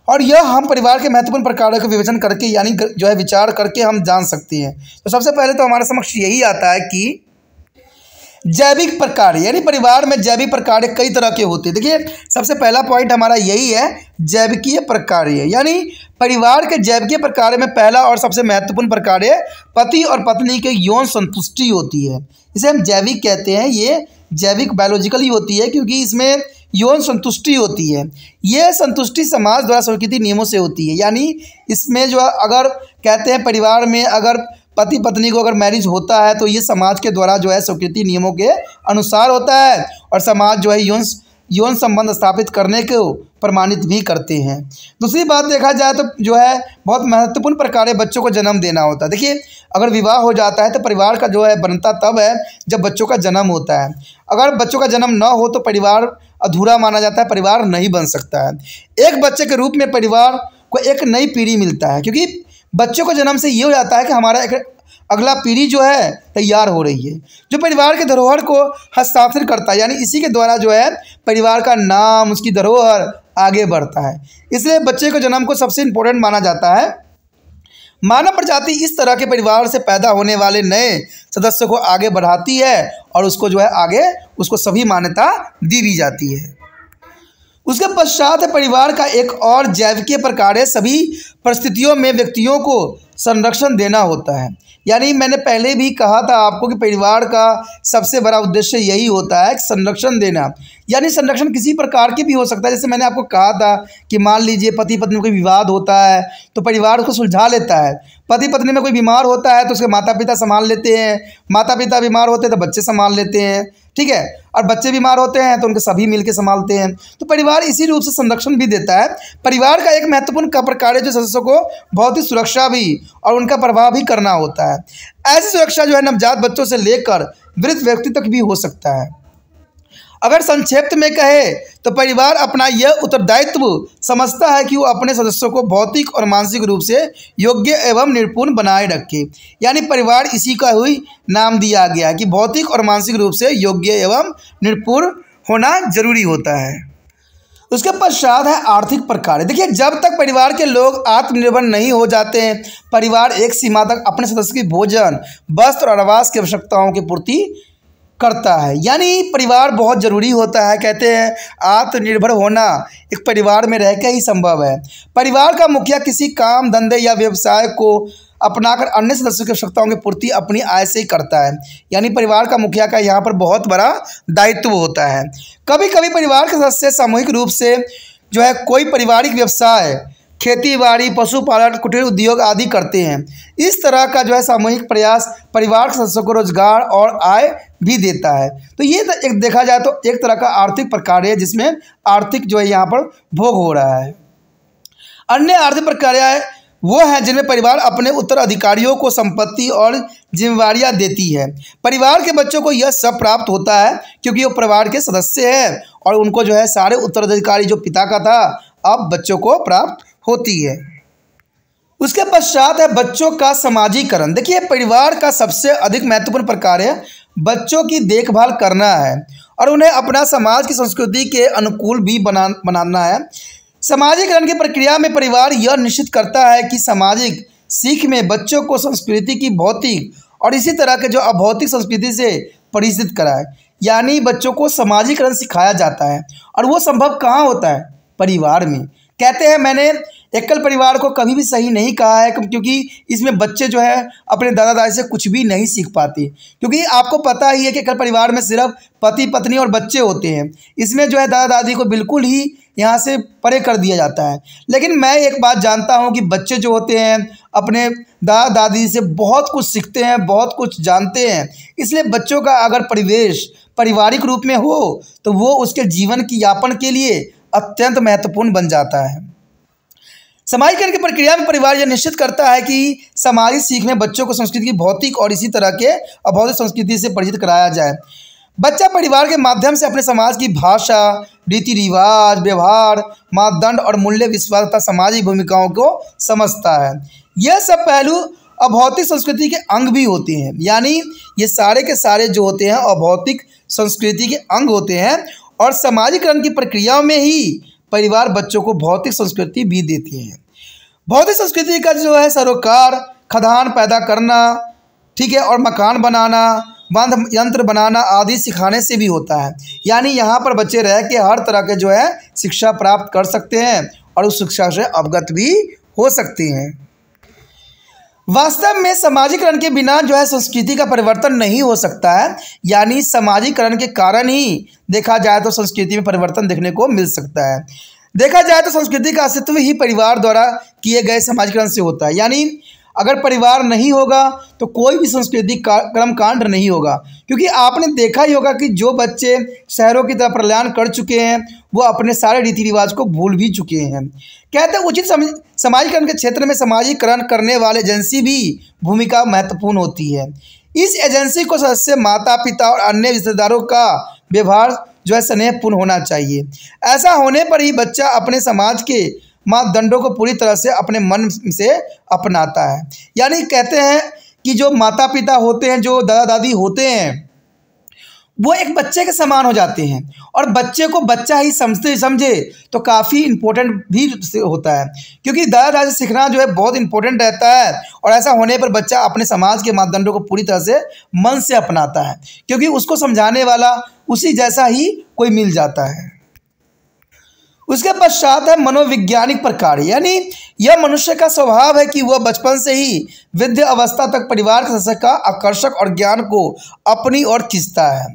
और यह हम परिवार के महत्वपूर्ण प्रकारों का विवेचन करके यानी जो है विचार करके हम जान सकते हैं। तो सबसे पहले तो हमारे समक्ष यही आता है कि जैविक प्रकार, यानी परिवार में जैविक प्रकार कई तरह के होते हैं। देखिए सबसे पहला पॉइंट हमारा यही है जैविकीय प्रकार, यानी परिवार के जैविकीय प्रकार में पहला और सबसे महत्वपूर्ण प्रकार है पति और पत्नी के यौन संतुष्टि होती है। इसे हम जैविक कहते हैं। ये जैविक बायोलॉजिकली होती है क्योंकि इसमें यौन संतुष्टि होती है। ये संतुष्टि समाज द्वारा स्वीकृत नियमों से होती है। यानी इसमें जो अगर कहते हैं परिवार में अगर पति पत्नी को अगर मैरिज होता है तो ये समाज के द्वारा जो है स्वीकृति नियमों के अनुसार होता है और समाज जो है यौन संबंध स्थापित करने को प्रमाणित भी करते हैं। दूसरी बात देखा जाए तो जो है बहुत महत्वपूर्ण प्रकार बच्चों को जन्म देना होता है। देखिए अगर विवाह हो जाता है तो परिवार का जो है बनता तब है जब बच्चों का जन्म होता है। अगर बच्चों का जन्म न हो तो परिवार अधूरा माना जाता है, परिवार नहीं बन सकता है। एक बच्चे के रूप में परिवार को एक नई पीढ़ी मिलता है, क्योंकि बच्चों को जन्म से ये हो जाता है कि हमारा एक अगला पीढ़ी जो है तैयार हो रही है, जो परिवार के धरोहर को हस्ताक्षर करता है। यानी इसी के द्वारा जो है परिवार का नाम, उसकी धरोहर आगे बढ़ता है। इसलिए बच्चे को जन्म को सबसे इम्पोर्टेंट माना जाता है। मानव प्रजाति इस तरह के परिवार से पैदा होने वाले नए सदस्य को आगे बढ़ाती है और उसको जो है आगे उसको सभी मान्यता दी भी जाती है। उसके पश्चात परिवार का एक और जैविकीय प्रकार है, सभी परिस्थितियों में व्यक्तियों को संरक्षण देना होता है। यानी मैंने पहले भी कहा था आपको कि परिवार का सबसे बड़ा उद्देश्य यही होता है कि संरक्षण देना। यानी संरक्षण किसी प्रकार की भी हो सकता है। जैसे मैंने आपको कहा था कि मान लीजिए पति पत्नी में कोई विवाद होता है तो परिवार उसको सुलझा लेता है। पति पत्नी में कोई बीमार होता है तो उसके माता पिता संभाल लेते हैं, माता पिता बीमार होते हैं तो बच्चे संभाल लेते हैं, ठीक है, और बच्चे बीमार होते हैं तो उनके सभी मिलकर संभालते हैं। तो परिवार इसी रूप से संरक्षण भी देता है। परिवार का एक महत्वपूर्ण प्रकार है जो सदस्यों को भौतिक सुरक्षा भी और उनका प्रभाव भी करना होता है। ऐसी सुरक्षा जो है नवजात बच्चों से लेकर वृद्ध व्यक्ति तक भी हो सकता है। अगर संक्षेप में कहे तो परिवार अपना यह उत्तरदायित्व समझता है कि वो अपने सदस्यों को भौतिक और मानसिक रूप से योग्य एवं निपुण बनाए रखे। यानी परिवार इसी का ही नाम दिया गया कि भौतिक और मानसिक रूप से योग्य एवं निपुण होना जरूरी होता है। उसके पश्चात है आर्थिक प्रकार। देखिए, जब तक परिवार के लोग आत्मनिर्भर नहीं हो जाते हैं, परिवार एक सीमा तक अपने सदस्य की भोजन, वस्त्र और आवास की आवश्यकताओं की पूर्ति करता है। यानी परिवार बहुत ज़रूरी होता है। कहते हैं आत्मनिर्भर होना एक परिवार में रहकर ही संभव है। परिवार का मुखिया किसी काम, धंधे या व्यवसाय को अपनाकर अन्य सदस्यों की आवश्यकताओं की पूर्ति अपनी आय से ही करता है। यानी परिवार का मुखिया का यहाँ पर बहुत बड़ा दायित्व होता है। कभी कभी परिवार के सदस्य सामूहिक रूप से जो है कोई पारिवारिक व्यवसाय, खेती बाड़ी, पशुपालन, कुटीर उद्योग आदि करते हैं। इस तरह का जो है सामूहिक प्रयास परिवार के सदस्यों को रोजगार और आय भी देता है। तो ये एक देखा जाए तो एक तरह का आर्थिक प्रकार है जिसमें आर्थिक जो है यहाँ पर भोग हो रहा है। अन्य आर्थिक प्रक्रियाएं वो हैं जिनमें परिवार अपने उत्तराधिकारियों को संपत्ति और जिम्मेवारियां देती है। परिवार के बच्चों को यह सब प्राप्त होता है क्योंकि वो परिवार के सदस्य हैं और उनको जो है सारे उत्तराधिकारी जो पिता का था अब बच्चों को प्राप्त होती है। उसके पश्चात है बच्चों का समाजीकरण। देखिए, परिवार का सबसे अधिक महत्वपूर्ण प्रकार है बच्चों की देखभाल करना है और उन्हें अपना समाज की संस्कृति के अनुकूल भी बनाना है। समाजीकरण की प्रक्रिया में परिवार यह निश्चित करता है कि सामाजिक सीख में बच्चों को संस्कृति की भौतिक और इसी तरह के जो अभौतिक संस्कृति से परिचित कराए। यानी बच्चों को समाजीकरण सिखाया जाता है और वो संभव कहाँ होता है? परिवार में। कहते हैं मैंने एकल परिवार को कभी भी सही नहीं कहा है क्योंकि इसमें बच्चे जो है अपने दादा दादी से कुछ भी नहीं सीख पाते, क्योंकि आपको पता ही है कि एकल परिवार में सिर्फ पति पत्नी और बच्चे होते हैं। इसमें जो है दादा दादी को बिल्कुल ही यहाँ से परे कर दिया जाता है। लेकिन मैं एक बात जानता हूँ कि बच्चे जो होते हैं अपने दादा दादी से बहुत कुछ सीखते हैं, बहुत कुछ जानते हैं। इसलिए बच्चों का अगर परिवेश पारिवारिक रूप में हो तो वो उसके जीवन की यापन के लिए अत्यंत महत्वपूर्ण बन जाता है। समाजीकरण की प्रक्रिया में परिवार यह निश्चित करता है कि सामाजिक सीख में बच्चों को संस्कृति की भौतिक और इसी तरह के अभौतिक संस्कृति से परिचित कराया जाए। बच्चा परिवार के माध्यम से अपने समाज की भाषा, रीति रिवाज, व्यवहार, मानदंड और मूल्य, विश्वास तथा सामाजिक भूमिकाओं को समझता है। यह सब पहलू अभौतिक संस्कृति के अंग भी होते हैं। यानी ये सारे के सारे जो होते हैं अभौतिक संस्कृति के अंग होते हैं और समाजीकरण की प्रक्रिया में ही परिवार बच्चों को भौतिक संस्कृति भी देती है। भौतिक संस्कृति का जो है सरोकार खदान पैदा करना, ठीक है, और मकान बनाना, बंध यंत्र बनाना आदि सिखाने से भी होता है। यानी यहाँ पर बच्चे रह के हर तरह के जो है शिक्षा प्राप्त कर सकते हैं और उस शिक्षा से अवगत भी हो सकते हैं। वास्तव में समाजीकरण के बिना जो है संस्कृति का परिवर्तन नहीं हो सकता है। यानी समाजीकरण के कारण ही देखा जाए तो संस्कृति में परिवर्तन देखने को मिल सकता है। देखा जाए तो संस्कृति का अस्तित्व ही परिवार द्वारा किए गए समाजीकरण से होता है। यानी अगर परिवार नहीं होगा तो कोई भी सांस्कृतिक कर्मकांड नहीं होगा, क्योंकि आपने देखा ही होगा कि जो बच्चे शहरों की तरफ पलायन कर चुके हैं वो अपने सारे रीति रिवाज को भूल भी चुके हैं। कहते हैं उचित समाजीकरण के क्षेत्र में समाजीकरण करने वाले एजेंसी भी भूमिका महत्वपूर्ण होती है। इस एजेंसी को सदस्य माता पिता और अन्य रिश्तेदारों का व्यवहार जो है स्नेहपूर्ण होना चाहिए। ऐसा होने पर ही बच्चा अपने समाज के मापदंडों को पूरी तरह से अपने मन से अपनाता है। यानी कहते हैं कि जो माता पिता होते हैं, जो दादा दादी होते हैं, वो एक बच्चे के समान हो जाते हैं, और बच्चे को बच्चा ही समझे तो काफ़ी इम्पोर्टेंट भी होता है, क्योंकि दादा दादी से सीखना जो है बहुत इम्पोर्टेंट रहता है। और ऐसा होने पर बच्चा अपने समाज के मापदंडों को पूरी तरह से मन से अपनाता है, क्योंकि उसको समझाने वाला उसी जैसा ही कोई मिल जाता है। उसके पश्चात है मनोवैज्ञानिक प्रकार, यानी यह मनुष्य का स्वभाव है कि वह बचपन से ही विद्या अवस्था तक परिवार के सदस्य का आकर्षक और ज्ञान को अपनी ओर खींचता है।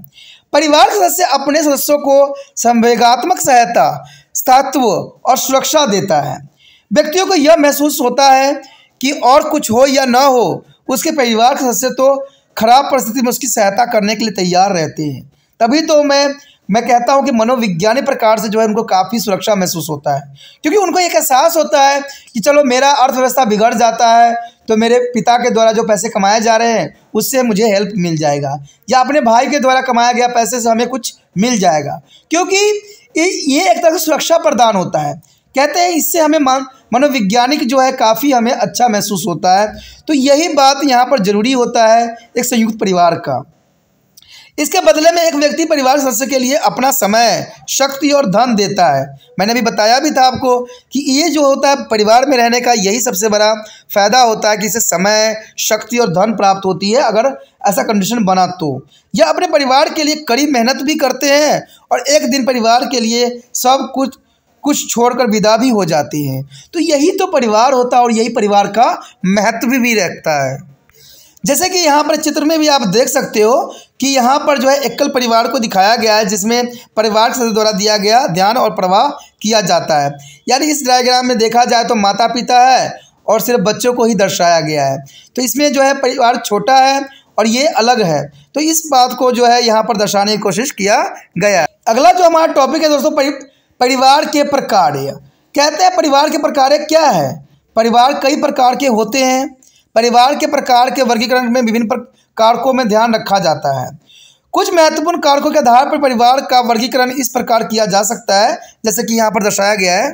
परिवार के सदस्य अपने सदस्यों को संवेगात्मक सहायता, स्थायित्व और सुरक्षा देता है। व्यक्तियों को यह महसूस होता है कि और कुछ हो या न हो, उसके परिवार के सदस्य तो खराब परिस्थिति में उसकी सहायता करने के लिए तैयार रहते हैं। तभी तो मैं कहता हूं कि मनोविज्ञानिक प्रकार से जो है उनको काफ़ी सुरक्षा महसूस होता है, क्योंकि उनको एक एहसास होता है कि चलो मेरा अर्थव्यवस्था बिगड़ जाता है तो मेरे पिता के द्वारा जो पैसे कमाए जा रहे हैं उससे मुझे हेल्प मिल जाएगा, या अपने भाई के द्वारा कमाया गया पैसे से हमें कुछ मिल जाएगा, क्योंकि ये एक तरह से सुरक्षा प्रदान होता है। कहते हैं इससे हमें मनोवैज्ञानिक जो है काफ़ी हमें अच्छा महसूस होता है। तो यही बात यहाँ पर ज़रूरी होता है एक संयुक्त परिवार का। इसके बदले में एक व्यक्ति परिवार सदस्य के लिए अपना समय, शक्ति और धन देता है। मैंने अभी बताया भी था आपको कि ये जो होता है परिवार में रहने का यही सबसे बड़ा फ़ायदा होता है कि इसे समय, शक्ति और धन प्राप्त होती है। अगर ऐसा कंडीशन बना तो यह अपने परिवार के लिए कड़ी मेहनत भी करते हैं और एक दिन परिवार के लिए सब कुछ छोड़कर विदा भी हो जाते हैं। तो यही तो परिवार होता है और यही परिवार का महत्व भी रहता है। जैसे कि यहाँ पर चित्र में भी आप देख सकते हो कि यहाँ पर जो है एकल परिवार को दिखाया गया है, जिसमें परिवार के सदस्य द्वारा दिया गया ध्यान और प्रवाह किया जाता है। यानी इस डायग्राम में देखा जाए तो माता पिता है और सिर्फ बच्चों को ही दर्शाया गया है। तो इसमें जो है परिवार छोटा है और ये अलग है, तो इस बात को जो है यहाँ पर दर्शाने की कोशिश किया गया है। अगला जो हमारा टॉपिक है दोस्तों, परिवार के प्रकार। कहते हैं परिवार के प्रकार क्या है। परिवार कई प्रकार के होते हैं। परिवार के प्रकार के वर्गीकरण में विभिन्न कारकों में ध्यान रखा जाता है। कुछ महत्वपूर्ण कारकों के आधार पर परिवार का वर्गीकरण इस प्रकार किया जा सकता है जैसे कि यहाँ पर दर्शाया गया है।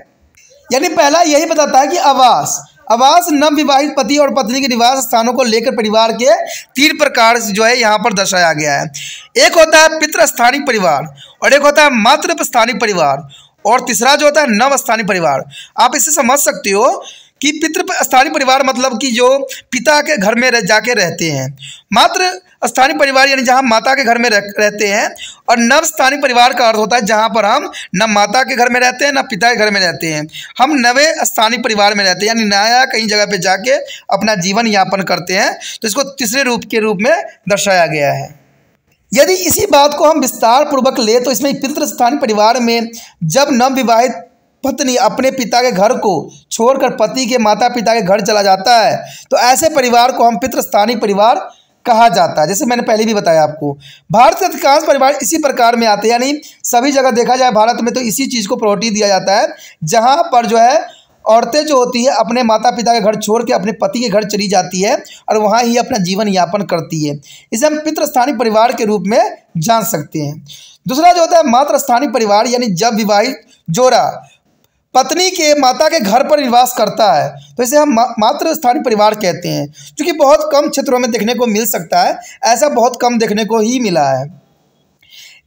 यानी पहला यही बताता है कि आवास नवविवाहित पति और पत्नी के निवास स्थानों को लेकर परिवार के 3 प्रकार जो है यहाँ पर दर्शाया गया है। एक होता है पितृस्थानिक परिवार, और एक होता है मातृस्थानिक परिवार, और तीसरा जो होता है नवस्थानिक परिवार। आप इससे समझ सकते हो कि पितृस्थानिक परिवार मतलब कि जो पिता के घर में जाके रहते हैं। मातृ स्थानिक परिवार यानी जहाँ माता के घर में रहते हैं, और नवस्थानिक परिवार का अर्थ होता है जहाँ पर हम न माता के घर में रहते हैं न पिता के घर में रहते हैं, हम नवे स्थानिक परिवार में रहते हैं, यानी नया कहीं जगह पे जाके अपना जीवन यापन करते हैं। तो इसको तीसरे रूप के रूप में दर्शाया गया है। यदि इसी बात को हम विस्तार पूर्वक ले तो इसमें पितृस्थानिक परिवार में जब नवविवाहित पत्नी अपने पिता के घर को छोड़कर पति के माता पिता के घर चला जाता है तो ऐसे परिवार को हम पितृस्थानिक परिवार कहा जाता है। जैसे मैंने पहले भी बताया आपको, भारत के अधिकांश परिवार इसी प्रकार में आते हैं, यानी सभी जगह देखा जाए भारत में तो इसी चीज़ को प्रायोरिटी दिया जाता है, जहाँ पर जो है औरतें जो होती है अपने माता पिता के घर छोड़ के अपने पति के घर चली जाती है और वहाँ ही अपना जीवन यापन करती है। इसे हम पितृस्थानिक परिवार के रूप में जान सकते हैं। दूसरा जो होता है मातृस्थानिक परिवार, यानी जब विवाहित जोड़ा पत्नी के माता के घर पर निवास करता है तो इसे हम मातृस्थानिक परिवार कहते हैं, क्योंकि बहुत कम क्षेत्रों में देखने को मिल सकता है, ऐसा बहुत कम देखने को ही मिला है।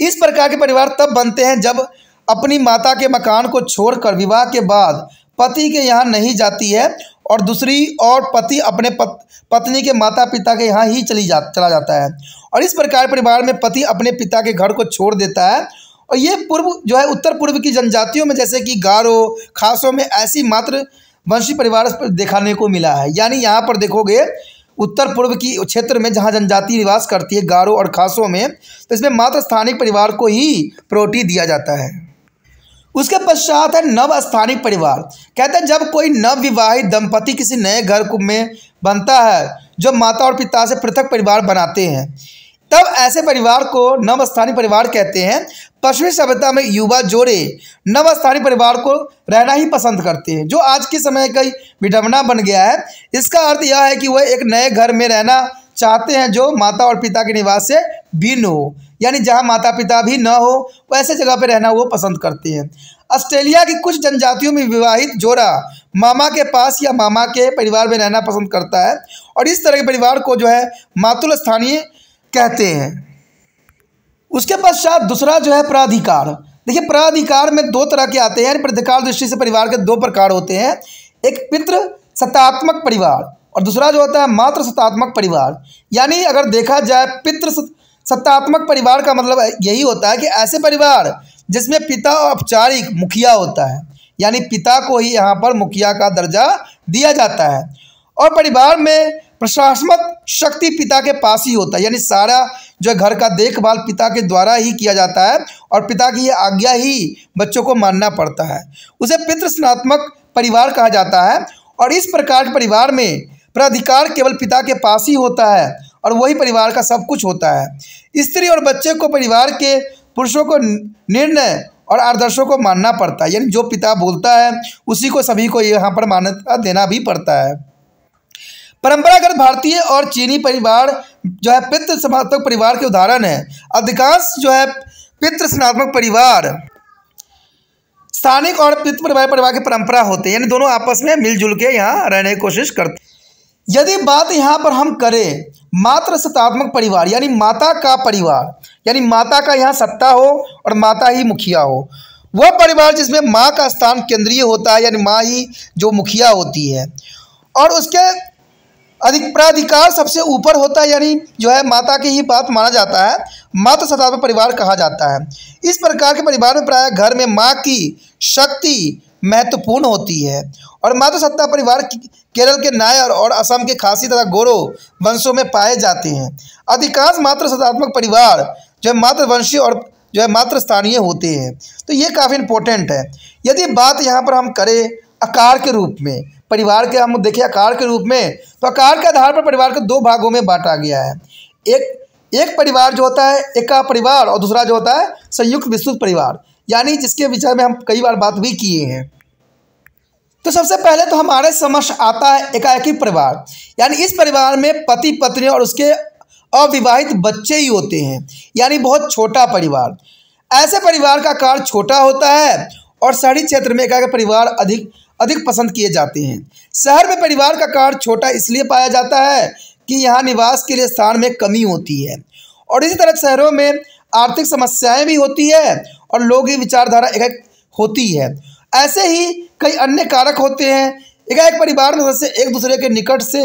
इस प्रकार के परिवार तब बनते हैं जब अपनी माता के मकान को छोड़कर विवाह के बाद पति के यहाँ नहीं जाती है और दूसरी और पति अपने पत्नी के माता पिता के यहाँ ही चला जाता है। और इस प्रकार परिवार में पति अपने पिता के घर को छोड़ देता है। और ये पूर्व जो है उत्तर पूर्व की जनजातियों में जैसे कि गारो, खासों में ऐसी मातृवंशी परिवार देखने को मिला है। यानी यहाँ पर देखोगे उत्तर पूर्व की क्षेत्र में जहाँ जनजाति निवास करती है गारो और खासों में, तो इसमें मातृस्थानिक परिवार को ही प्रायोरिटी दिया जाता है। उसके पश्चात है नवस्थानिक परिवार। कहते हैं जब कोई नवविवाहित दंपति किसी नए घर में बनता है जो माता और पिता से पृथक परिवार बनाते हैं, तब ऐसे परिवार को नवस्थानिक परिवार कहते हैं। पश्चिमी सभ्यता में युवा जोड़े नवस्थानिक परिवार को रहना ही पसंद करते हैं, जो आज के समय का विडंबना बन गया है। इसका अर्थ यह है कि वह एक नए घर में रहना चाहते हैं जो माता और पिता के निवास से भिन्न हो, यानी जहां माता पिता भी न हो वैसे जगह पर रहना वो पसंद करते हैं। ऑस्ट्रेलिया की कुछ जनजातियों में विवाहित जोड़ा मामा के पास या मामा के परिवार में रहना पसंद करता है, और इस तरह के परिवार को जो है मातृस्थानीय कहते हैं। उसके पश्चात दूसरा जो है प्राधिकार। देखिए प्राधिकार में दो तरह के आते हैं, यानी प्राधिकार दृष्टि से परिवार के दो प्रकार होते हैं, एक पितृ सत्तात्मक परिवार और दूसरा जो होता है मातृ सत्तात्मक परिवार। यानी अगर देखा जाए पितृ सत्तात्मक परिवार का मतलब यही होता है कि ऐसे परिवार जिसमें पिता औपचारिक मुखिया होता है, यानी पिता को ही यहाँ पर मुखिया का दर्जा दिया जाता है, और परिवार में प्रशासनिक शक्ति पिता के पास ही होता है, यानी सारा जो घर का देखभाल पिता के द्वारा ही किया जाता है और पिता की आज्ञा ही बच्चों को मानना पड़ता है। उसे पितृसत्तात्मक परिवार कहा जाता है। और इस प्रकार के परिवार में प्राधिकार केवल पिता के पास ही होता है और वही परिवार का सब कुछ होता है। स्त्री और बच्चे को परिवार के पुरुषों को निर्णय और आदर्शों को मानना पड़ता है, यानी जो पिता बोलता है उसी को सभी को यहाँ पर मान्यता देना भी पड़ता है। परंपरागत भारतीय और चीनी परिवार जो है पितृ सत्तात्मक परिवार के उदाहरण है। अधिकांश जो है पितृ सत्तात्मक परिवार स्थानिक और पितृ परिवार की परंपरा होते हैं, यानी दोनों आपस में मिलजुल के यहाँ रहने की कोशिश करते हैं। यदि बात यहाँ पर हम करें मातृ सत्तात्मक परिवार, यानी माता का परिवार, यानी माता का यहाँ सत्ता हो और माता ही मुखिया हो, वह परिवार जिसमें माँ का स्थान केंद्रीय होता है, यानी माँ ही जो मुखिया होती है और उसके प्राधिकार सबसे ऊपर होता है, यानी जो है माता की ही बात माना जाता है, मातृ सत्तात्मक परिवार कहा जाता है। इस प्रकार के परिवार में प्रायः घर में माँ की शक्ति महत्वपूर्ण होती है और मातृ सत्ता परिवार केरल के नायर और असम के खासी तथा गोरो वंशों में पाए जाते हैं। अधिकांश मातृ सत्तात्मक परिवार जो है मातृवंशी और जो है मातृस्थानीय होते हैं। तो ये काफ़ी इम्पोर्टेंट है। यदि बात यहाँ पर हम करें आकार के रूप में, परिवार के हम देखें आकार के रूप में, तो आकार के आधार पर परिवार को दो भागों में बांटा गया है। एक परिवार जो होता है एका परिवार और दूसरा जो होता है संयुक्त विस्तृत परिवार, यानी जिसके विषय में हम कई बार बात भी किए हैं। तो सबसे पहले तो हमारे समक्ष आता है एकाकी परिवार, यानी इस परिवार में पति पत्नी और उसके अविवाहित बच्चे ही होते हैं, यानी बहुत छोटा परिवार। ऐसे परिवार का आकार छोटा होता है और शहरी क्षेत्र में एकाकी परिवार अधिक पसंद किए जाते हैं। शहर में परिवार का आकार छोटा इसलिए पाया जाता है कि यहाँ निवास के लिए स्थान में कमी होती है और इसी तरह शहरों में आर्थिक समस्याएं भी होती है और लोगों की विचारधारा एक होती है। ऐसे ही कई अन्य कारक होते हैं। एक परिवार में सदस्य एक दूसरे के निकट से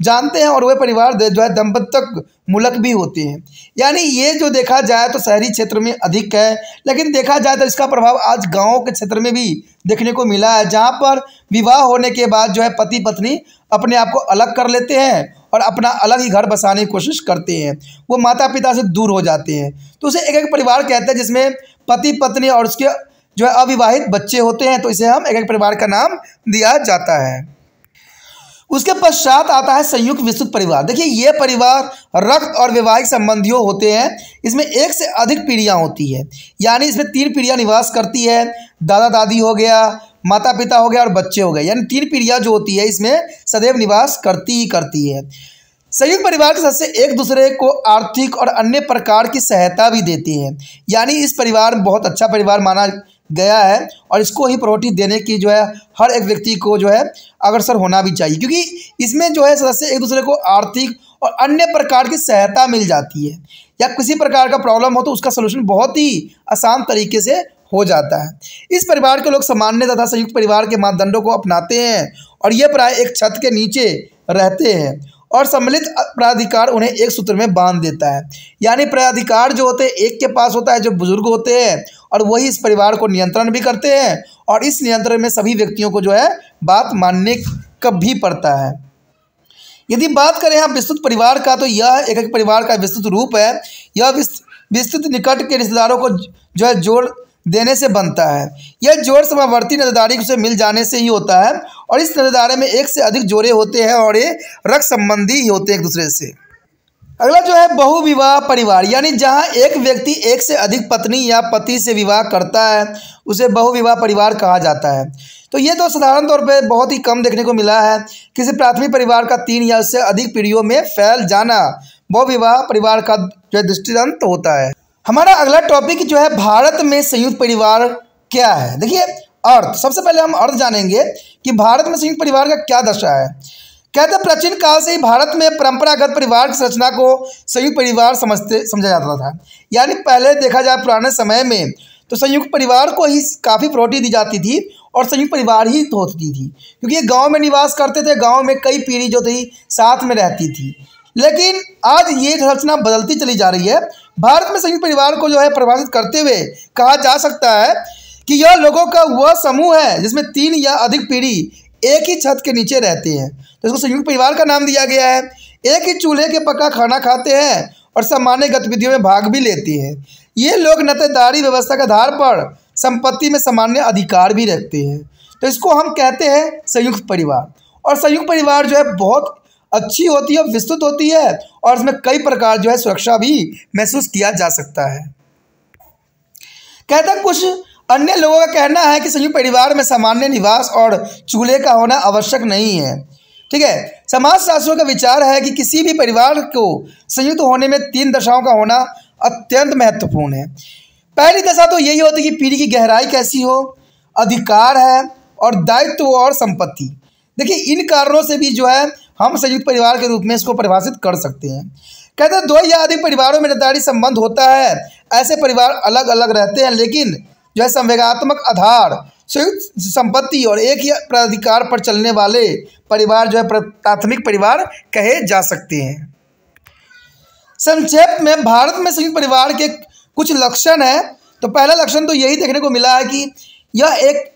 जानते हैं और वह परिवार जो है दंपत्तिक मूलक भी होते हैं, यानी ये जो देखा जाए तो शहरी क्षेत्र में अधिक है, लेकिन देखा जाए तो इसका प्रभाव आज गाँव के क्षेत्र में भी देखने को मिला है, जहाँ पर विवाह होने के बाद जो है पति पत्नी अपने आप को अलग कर लेते हैं और अपना अलग ही घर बसाने की कोशिश करते हैं, वो माता पिता से दूर हो जाते हैं। तो उसे एक परिवार कहते हैं जिसमें पति पत्नी और उसके जो है अविवाहित बच्चे होते हैं, तो इसे हम एक परिवार का नाम दिया जाता है। उसके पश्चात आता है संयुक्त विस्तृत परिवार। देखिए ये परिवार रक्त और वैवाहिक संबंधियों होते हैं। इसमें एक से अधिक पीढ़ियाँ होती है, यानी इसमें 3 पीढ़ियाँ निवास करती है, दादा दादी हो गया, माता पिता हो गया और बच्चे हो गए, यानी 3 पीढ़ियाँ जो होती है इसमें सदैव निवास करती है। संयुक्त परिवार के सदस्य एक दूसरे को आर्थिक और अन्य प्रकार की सहायता भी देते हैं, यानी इस परिवार बहुत अच्छा परिवार माना गया है और इसको ही प्रायोरिटी देने की जो है हर एक व्यक्ति को जो है अग्रसर होना भी चाहिए, क्योंकि इसमें जो है सदस्य एक दूसरे को आर्थिक और अन्य प्रकार की सहायता मिल जाती है, या किसी प्रकार का प्रॉब्लम हो तो उसका सलूशन बहुत ही आसान तरीके से हो जाता है। इस परिवार के लोग सामान्य तथा संयुक्त परिवार के मापदंडों को अपनाते हैं और ये प्राय एक छत के नीचे रहते हैं और सम्मिलित प्राधिकार उन्हें एक सूत्र में बांध देता है, यानी प्राधिकार जो होते हैं एक के पास होता है जो बुजुर्ग होते हैं और वही इस परिवार को नियंत्रण भी करते हैं और इस नियंत्रण में सभी व्यक्तियों को जो है बात मानने का भी पड़ता है। यदि बात करें यहाँ विस्तृत परिवार का, तो यह एक परिवार का विस्तृत रूप है। यह विस्तृत निकट के रिश्तेदारों को जो है जोड़ देने से बनता है। यह जोड़ समावर्ती नजरदारी से मिल जाने से ही होता है और इस नजरदारी में एक से अधिक जोड़े होते हैं और ये रक्त संबंधी ही होते हैं एक दूसरे से। अगला जो है बहुविवाह परिवार, यानी जहां एक व्यक्ति एक से अधिक पत्नी या पति से विवाह करता है उसे बहुविवाह परिवार कहा जाता है। तो ये तो साधारण तौर पे बहुत ही कम देखने को मिला है। किसी प्राथमिक परिवार का 3 या उससे अधिक पीढ़ियों में फैल जाना बहुविवाह परिवार का जो है दृष्टांत होता है। हमारा अगला टॉपिक जो है भारत में संयुक्त परिवार क्या है। देखिए अर्थ, सबसे पहले हम अर्थ जानेंगे कि भारत में संयुक्त परिवार का क्या दशा है। कहते हैं प्राचीन काल से ही भारत में परंपरागत परिवार की संरचना को संयुक्त परिवार समझा जाता था। यानी पहले देखा जाए पुराने समय में तो संयुक्त परिवार को ही काफ़ी प्रायोरिटी दी जाती थी और संयुक्त परिवार ही होती थी, क्योंकि ये गांव में निवास करते थे, गांव में कई पीढ़ी जो थी साथ में रहती थी। लेकिन आज ये संरचना बदलती चली जा रही है। भारत में संयुक्त परिवार को जो है परिभाषित करते हुए कहा जा सकता है कि यह लोगों का वह समूह है जिसमें 3 या अधिक पीढ़ी एक ही छत के नीचे रहते हैं, तो इसको संयुक्त परिवार का नाम दिया गया है। एक ही चूल्हे के पका खाना खाते हैं और सामान्य गतिविधियों में भाग भी लेते हैं। ये लोग नातेदारी व्यवस्था के आधार पर संपत्ति में सामान्य अधिकार भी रखते हैं, तो इसको हम कहते हैं संयुक्त परिवार। और संयुक्त परिवार जो है बहुत अच्छी होती है, विस्तृत होती है और इसमें कई प्रकार जो है सुरक्षा भी महसूस किया जा सकता है। कहते हैं कुछ अन्य लोगों का कहना है कि संयुक्त परिवार में सामान्य निवास और चूल्हे का होना आवश्यक नहीं है। ठीक है, समाजशास्त्रियों का विचार है कि किसी भी परिवार को संयुक्त होने में 3 दशाओं का होना अत्यंत महत्वपूर्ण है। पहली दशा तो यही होती है कि पीढ़ी की गहराई कैसी हो, अधिकार है और दायित्व और संपत्ति। देखिए, इन कारणों से भी जो है हम संयुक्त परिवार के रूप में इसको परिभाषित कर सकते हैं। कहते हैं 2 या अधिक परिवारों में नातेदारी संबंध होता है। ऐसे परिवार अलग अलग रहते हैं, लेकिन जो है संवेगात्मक आधार, संयुक्त संपत्ति और एक ही प्राधिकार पर चलने वाले परिवार जो है प्राथमिक परिवार कहे जा सकते हैं। संक्षेप में भारत में संयुक्त परिवार के कुछ लक्षण हैं। तो पहला लक्षण तो यही देखने को मिला है कि यह एक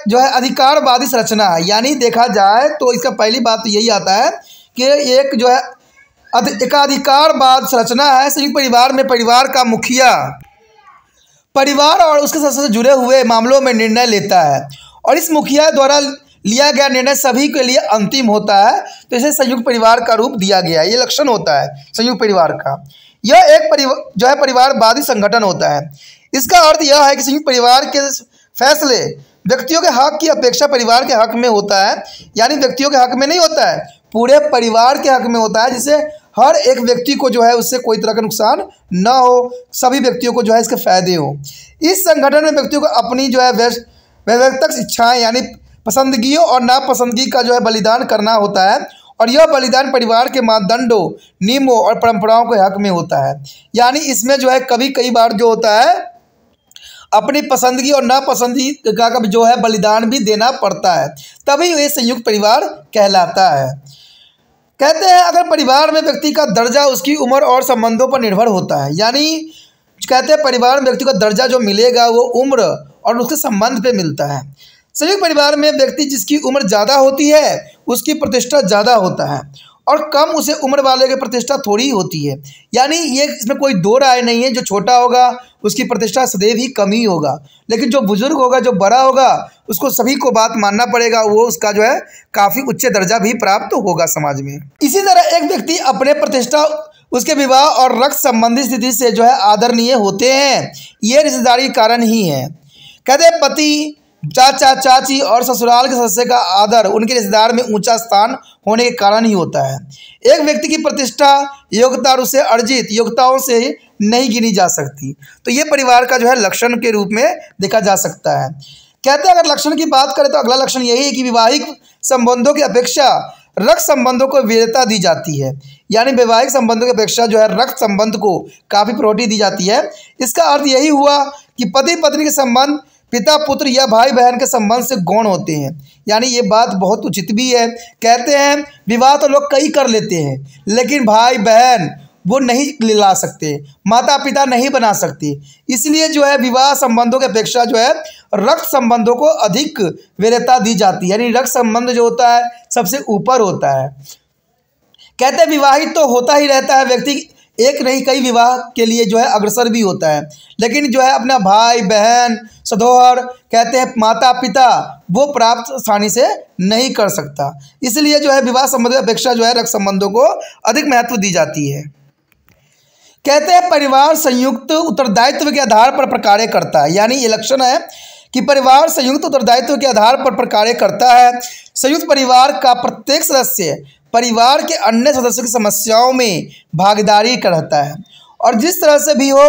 जो है अधिकारवादी संरचना है। यानी देखा जाए तो इसका पहली बात तो यही आता है कि एक जो है एकाधिकारवाद संरचना है। संयुक्त परिवार में परिवार का मुखिया परिवार और उसके सदस्य से जुड़े हुए मामलों में निर्णय लेता है और इस मुखिया द्वारा लिया गया निर्णय सभी के लिए अंतिम होता है, तो इसे संयुक्त परिवार का रूप दिया गया। ये लक्षण होता है संयुक्त परिवार का। यह एक जो है परिवारवादी संगठन होता है। इसका अर्थ यह है कि संयुक्त परिवार के फैसले व्यक्तियों के हक की अपेक्षा परिवार के हक में होता है। यानी व्यक्तियों के हक में नहीं होता है, पूरे परिवार के हक में होता है, जिससे हर एक व्यक्ति को जो है उससे कोई तरह का नुकसान न हो, सभी व्यक्तियों को जो है इसके फायदे हो। इस संगठन में व्यक्तियों को अपनी जो है व्यक्तिगत इच्छाएं यानी पसंदगियों और नापसंदगी का जो है बलिदान करना होता है और यह बलिदान परिवार के मानदंडों, नियमों और परंपराओं के हक में होता है। यानी इसमें जो है कई बार जो होता है अपनी पसंदगी और नापसंदगी का जो है बलिदान भी देना पड़ता है, तभी ये संयुक्त परिवार कहलाता है। कहते हैं अगर परिवार में व्यक्ति का दर्जा उसकी उम्र और संबंधों पर निर्भर होता है। यानी कहते हैं परिवार में व्यक्ति को दर्जा जो मिलेगा वो उम्र और उसके संबंध पे मिलता है। संयुक्त परिवार में व्यक्ति जिसकी उम्र ज़्यादा होती है उसकी प्रतिष्ठा ज़्यादा होता है और कम उसे उम्र वाले की प्रतिष्ठा थोड़ी होती है। यानी ये इसमें कोई दो राय नहीं है, जो छोटा होगा उसकी प्रतिष्ठा सदैव ही कम ही होगा, लेकिन जो बुजुर्ग होगा, जो बड़ा होगा, उसको सभी को बात मानना पड़ेगा, वो उसका जो है काफ़ी उच्च दर्जा भी प्राप्त होगा समाज में। इसी तरह एक व्यक्ति अपने प्रतिष्ठा, उसके विवाह और रक्त संबंधी स्थिति से जो है आदरणीय होते हैं। ये रिश्तेदारी के कारण ही है। कहते हैं पति, चाचा, चाची और ससुराल के सदस्य का आदर उनके रिश्तेदार में ऊंचा स्थान होने के कारण ही होता है। एक व्यक्ति की प्रतिष्ठा योग्यता और उसे अर्जित योग्यताओं से नहीं गिनी जा सकती। तो ये परिवार का जो है लक्षण के रूप में देखा जा सकता है। कहते हैं अगर लक्षण की बात करें तो अगला लक्षण यही है कि वैवाहिक संबंधों की अपेक्षा रक्त संबंधों को वरीयता दी जाती है। यानी वैवाहिक संबंधों की अपेक्षा जो है रक्त संबंध को काफ़ी प्रायोरिटी दी जाती है। इसका अर्थ यही हुआ कि पति पत्नी के संबंध पिता पुत्र या भाई बहन के संबंध से गौण होते हैं। यानी ये बात बहुत उचित भी है। कहते हैं विवाह तो लोग कई कर लेते हैं, लेकिन भाई बहन वो नहीं ला सकते, माता पिता नहीं बना सकते। इसलिए जो है विवाह संबंधों की अपेक्षा जो है रक्त संबंधों को अधिक वरीयता दी जाती है। यानी रक्त संबंध जो होता है सबसे ऊपर होता है। कहते हैं विवाहित तो होता ही रहता है व्यक्ति, एक नहीं कई विवाह के लिए जो है अग्रसर भी होता है, लेकिन जो है अपना भाई बहन सधोहर कहते हैं माता पिता वो प्राप्त आसानी से नहीं कर सकता। इसलिए जो है विवाह संबंधों की अपेक्षा जो है रक्त संबंधों को अधिक महत्व दी जाती है। कहते हैं परिवार संयुक्त उत्तरदायित्व के आधार पर कार्य करता है। यानी ये लक्षण है कि परिवार संयुक्त उत्तरदायित्व के आधार पर कार्य करता है। संयुक्त परिवार का प्रत्येक सदस्य परिवार के अन्य सदस्यों की समस्याओं में भागीदारी करता है और जिस तरह से भी हो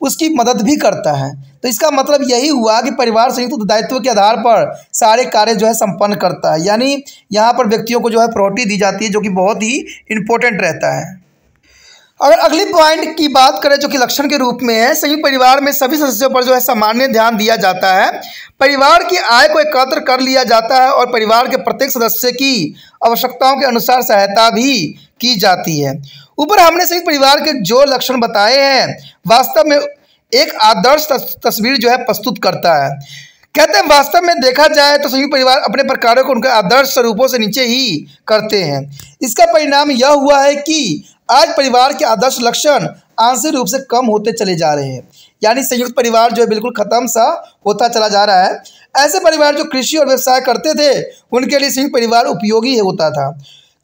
उसकी मदद भी करता है। तो इसका मतलब यही हुआ कि परिवार संयुक्त उत्तरदायित्व के आधार पर सारे कार्य जो है संपन्न करता है। यानी यहाँ पर व्यक्तियों को जो है प्रायोरिटी दी जाती है, जो कि बहुत ही इम्पोर्टेंट रहता है। अगर अगली पॉइंट की बात करें जो कि लक्षण के रूप में है, संयुक्त परिवार में सभी सदस्यों पर जो है सामान्य ध्यान दिया जाता है। परिवार की आय को एकत्र कर लिया जाता है और परिवार के प्रत्येक सदस्य की आवश्यकताओं के अनुसार सहायता भी की जाती है। ऊपर हमने संयुक्त परिवार के जो लक्षण बताए हैं वास्तव में एक आदर्श तस्वीर जो है प्रस्तुत करता है। कहते हैं वास्तव में देखा जाए तो संयुक्त परिवार अपने प्रकारों को उनके आदर्श स्वरूपों से नीचे ही करते हैं। इसका परिणाम यह हुआ है कि आज परिवार के आदर्श लक्षण आंशिक रूप से कम होते चले जा रहे हैं। यानी संयुक्त परिवार जो है बिल्कुल खत्म सा होता चला जा रहा है। ऐसे परिवार जो कृषि और व्यवसाय करते थे उनके लिए संयुक्त परिवार उपयोगी होता था।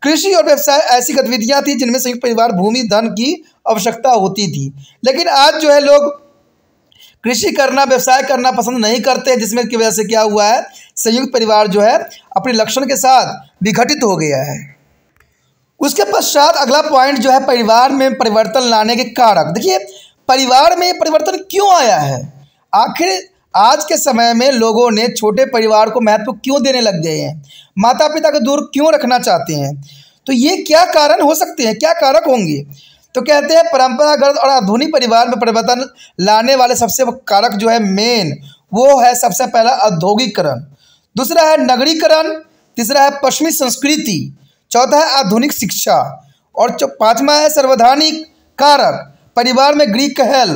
कृषि और व्यवसाय ऐसी गतिविधियां थी जिनमें संयुक्त परिवार भूमि धन की आवश्यकता होती थी। लेकिन आज जो है लोग कृषि करना व्यवसाय करना पसंद नहीं करते, जिसमें की वजह से क्या हुआ है, संयुक्त परिवार जो है अपने लक्षण के साथ विघटित हो गया है। उसके पश्चात अगला पॉइंट जो है परिवार में परिवर्तन लाने के कारक। देखिए परिवार में परिवर्तन क्यों आया है, आखिर आज के समय में लोगों ने छोटे परिवार को महत्व क्यों देने लग गए हैं, माता पिता को दूर क्यों रखना चाहते हैं। तो ये क्या कारण हो सकते हैं, क्या कारक होंगे। तो कहते हैं परंपरागत और आधुनिक परिवार में परिवर्तन लाने वाले सबसे कारक जो है मेन वो है सबसे पहला औद्योगिकरण, दूसरा है नगरीकरण, तीसरा है पश्चिमी संस्कृति, चौथा है आधुनिक शिक्षा और पांचवा है सर्वधानिक कारक परिवार में गृह कहल।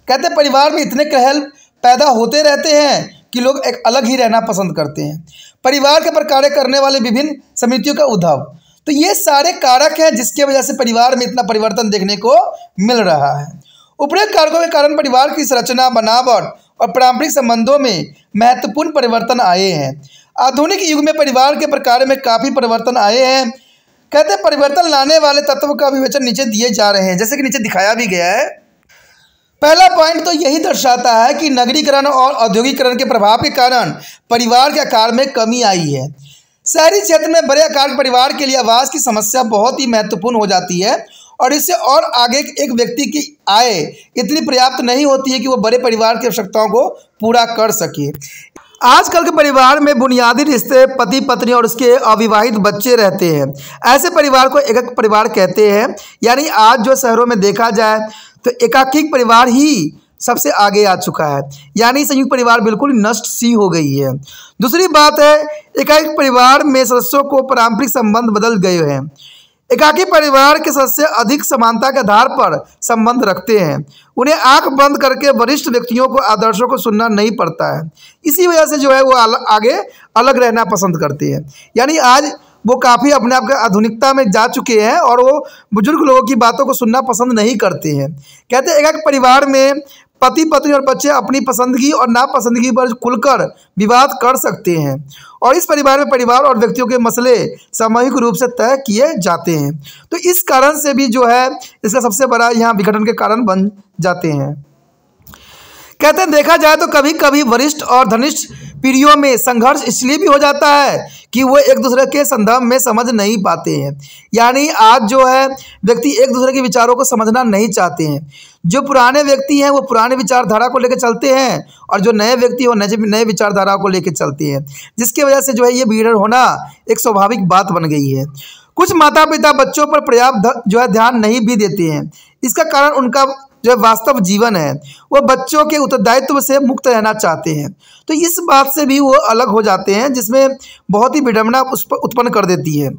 कहते हैं परिवार में इतने कहल पैदा होते रहते हैं कि लोग एक अलग ही रहना पसंद करते हैं। परिवार के पर कार्य करने वाले विभिन्न समितियों का उद्भव, तो ये सारे कारक हैं जिसके वजह से परिवार में इतना परिवर्तन देखने को मिल रहा है। उपरोक्त कारकों के कारण परिवार की संरचना बनावट और पारंपरिक संबंधों में महत्वपूर्ण परिवर्तन आए हैं। आधुनिक युग में परिवार के प्रकार में काफ़ी परिवर्तन आए हैं। कहते हैं परिवर्तन लाने वाले तत्वों का विवेचन नीचे दिए जा रहे हैं, जैसे कि नीचे दिखाया भी गया है। पहला पॉइंट तो यही दर्शाता है कि नगरीकरण और औद्योगिकरण के प्रभाव के कारण परिवार के आकार में कमी आई है। शहरी क्षेत्र में बड़े आकार के परिवार के लिए आवास की समस्या बहुत ही महत्वपूर्ण हो जाती है और इससे और आगे एक व्यक्ति की आय इतनी पर्याप्त नहीं होती है कि वो बड़े परिवार की आवश्यकताओं को पूरा कर सके। आजकल के परिवार में बुनियादी रिश्ते पति पत्नी और उसके अविवाहित बच्चे रहते हैं। ऐसे परिवार को एकक परिवार कहते हैं। यानी आज जो शहरों में देखा जाए तो एकाकी परिवार ही सबसे आगे आ चुका है, यानी संयुक्त परिवार बिल्कुल नष्ट सी हो गई है। दूसरी बात है एकाकी परिवार में सदस्यों को पारंपरिक संबंध बदल गए हैं। एकाकी परिवार के सदस्य अधिक समानता के आधार पर संबंध रखते हैं। उन्हें आंख बंद करके वरिष्ठ व्यक्तियों को आदर्शों को सुनना नहीं पड़ता है। इसी वजह से जो है वो आगे अलग रहना पसंद करते हैं। यानी आज वो काफ़ी अपने आप के आधुनिकता में जा चुके हैं और वो बुजुर्ग लोगों की बातों को सुनना पसंद नहीं करते हैं। कहते हैं एक परिवार में पति पत्नी और बच्चे अपनी पसंदगी और नापसंदगी पर खुलकर विवाद कर सकते हैं और इस परिवार में परिवार और व्यक्तियों के मसले सामूहिक रूप से तय किए जाते हैं। तो इस कारण से भी जो है इसका सबसे बड़ा यहाँ विघटन के कारण बन जाते हैं। कहते हैं देखा जाए तो कभी कभी वरिष्ठ और घनिष्ठ पीढ़ियों में संघर्ष इसलिए भी हो जाता है कि वो एक दूसरे के संदर्भ में समझ नहीं पाते हैं। यानी आज जो है व्यक्ति एक दूसरे के विचारों को समझना नहीं चाहते हैं। जो पुराने व्यक्ति हैं वो पुराने विचारधारा को लेकर चलते हैं और जो नए व्यक्ति हैं वो नए विचारधारा को लेकर चलते हैं, जिसकी वजह से जो है ये विघटन होना एक स्वाभाविक बात बन गई है। कुछ माता पिता बच्चों पर पर्याप्त जो है ध्यान नहीं भी देते हैं। इसका कारण उनका जो वास्तव जीवन है वो बच्चों के उत्तरदायित्व से मुक्त रहना चाहते हैं। तो इस बात से भी वो अलग हो जाते हैं, जिसमें बहुत ही विडंबना उत्पन्न कर देती है।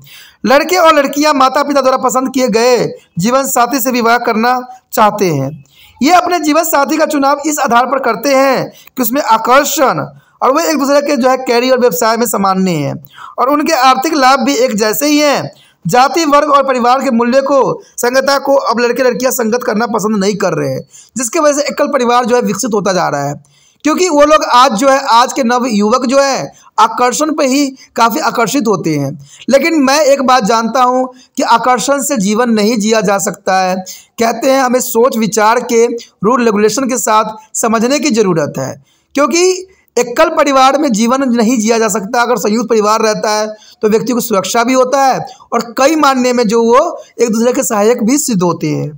लड़के और लड़कियां माता पिता द्वारा पसंद किए गए जीवन साथी से विवाह करना चाहते हैं। ये अपने जीवन साथी का चुनाव इस आधार पर करते हैं कि उसमें आकर्षण और वो एक दूसरे के जो है कैरियर और व्यवसाय में सामान्य हैं और उनके आर्थिक लाभ भी एक जैसे ही हैं। जाति वर्ग और परिवार के मूल्य को संगतता को अब लड़के लड़कियां संगत करना पसंद नहीं कर रहे हैं, जिसकी वजह से एकल परिवार जो है विकसित होता जा रहा है। क्योंकि वो लोग आज जो है आज के नव युवक जो है आकर्षण पे ही काफ़ी आकर्षित होते हैं। लेकिन मैं एक बात जानता हूँ कि आकर्षण से जीवन नहीं जिया जा सकता है। कहते हैं हमें सोच विचार के रूल रेगुलेशन के साथ समझने की ज़रूरत है, क्योंकि एकल परिवार में जीवन नहीं जिया जा सकता। अगर संयुक्त परिवार रहता है तो व्यक्ति को सुरक्षा भी होता है और कई मायने में जो वो एक दूसरे के सहायक भी सिद्ध होते हैं।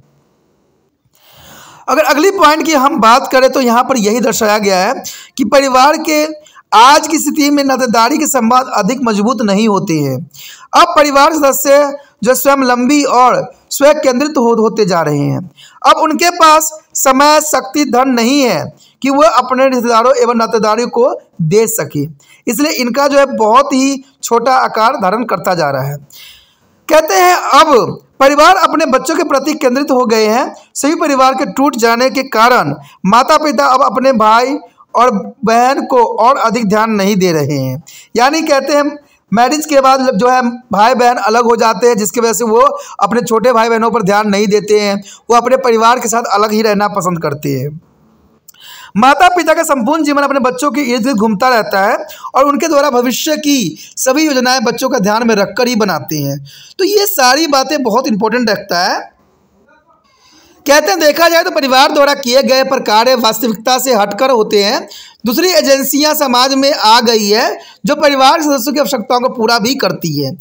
अगर अगली पॉइंट की हम बात करें तो यहाँ पर यही दर्शाया गया है कि परिवार के आज की स्थिति में नातेदारी के संबंध अधिक मजबूत नहीं होते हैं। अब परिवार सदस्य जो स्वयं लंबी और स्वयं केंद्रित होते जा रहे हैं। अब उनके पास समय, शक्ति, धन नहीं है कि वह अपने रिश्तेदारों एवं नातेदारियों को दे सके, इसलिए इनका जो है बहुत ही छोटा आकार धारण करता जा रहा है। कहते हैं अब परिवार अपने बच्चों के प्रति केंद्रित हो गए हैं। सभी परिवार के टूट जाने के कारण माता पिता अब अपने भाई और बहन को और अधिक ध्यान नहीं दे रहे हैं। यानी कहते हैं मैरिज के बाद जो है भाई बहन अलग हो जाते हैं, जिसकी वजह से वो अपने छोटे भाई बहनों पर ध्यान नहीं देते हैं, वो अपने परिवार के साथ अलग ही रहना पसंद करते हैं। माता पिता का संपूर्ण जीवन अपने बच्चों के इर्द गिर्द घूमता रहता है और उनके द्वारा भविष्य की सभी योजनाएं बच्चों का ध्यान में रखकर ही बनाते हैं। तो ये सारी बातें बहुत इंपॉर्टेंट रखता है। कहते हैं देखा जाए तो परिवार द्वारा किए गए पर कार्य वास्तविकता से हटकर होते हैं। दूसरी एजेंसियां समाज में आ गई है जो परिवार सदस्यों की आवश्यकताओं को पूरा भी करती है।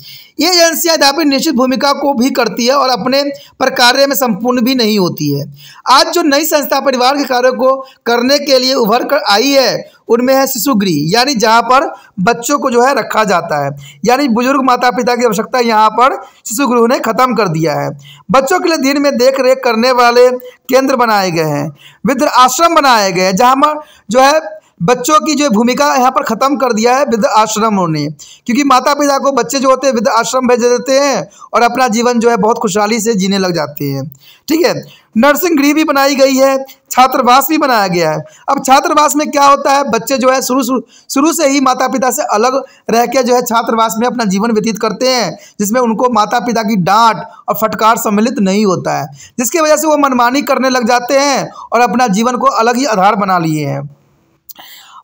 ये एजेंसियां यद्यपि निश्चित भूमिका को भी करती है और अपने पर कार्य में संपूर्ण भी नहीं होती है। आज जो नई संस्था परिवार के कार्यों को करने के लिए उभर कर आई है उनमें है शिशु गृह, यानी जहाँ पर बच्चों को जो है रखा जाता है। यानी बुजुर्ग माता पिता की आवश्यकता यहाँ पर शिशु गृह ने खत्म कर दिया है। बच्चों के लिए दिन में देख रेख करने वाले केंद्र बनाए गए हैं, वृद्ध आश्रम बनाए गए हैं, जहाँ पर जो है बच्चों की जो भूमिका यहाँ पर ख़त्म कर दिया है वृद्ध आश्रमों ने, क्योंकि माता पिता को बच्चे जो होते हैं वृद्ध आश्रम भेज देते हैं और अपना जीवन जो है बहुत खुशहाली से जीने लग जाते हैं। ठीक है, नर्सिंग गृह भी बनाई गई है, छात्रावास भी बनाया गया है। अब छात्रावास में क्या होता है, बच्चे जो है शुरू से ही माता पिता से अलग रह के जो है छात्रावास में अपना जीवन व्यतीत करते हैं, जिसमें उनको माता पिता की डांट और फटकार सम्मिलित नहीं होता है, जिसकी वजह से वो मनमानी करने लग जाते हैं और अपना जीवन को अलग ही आधार बना लिए हैं।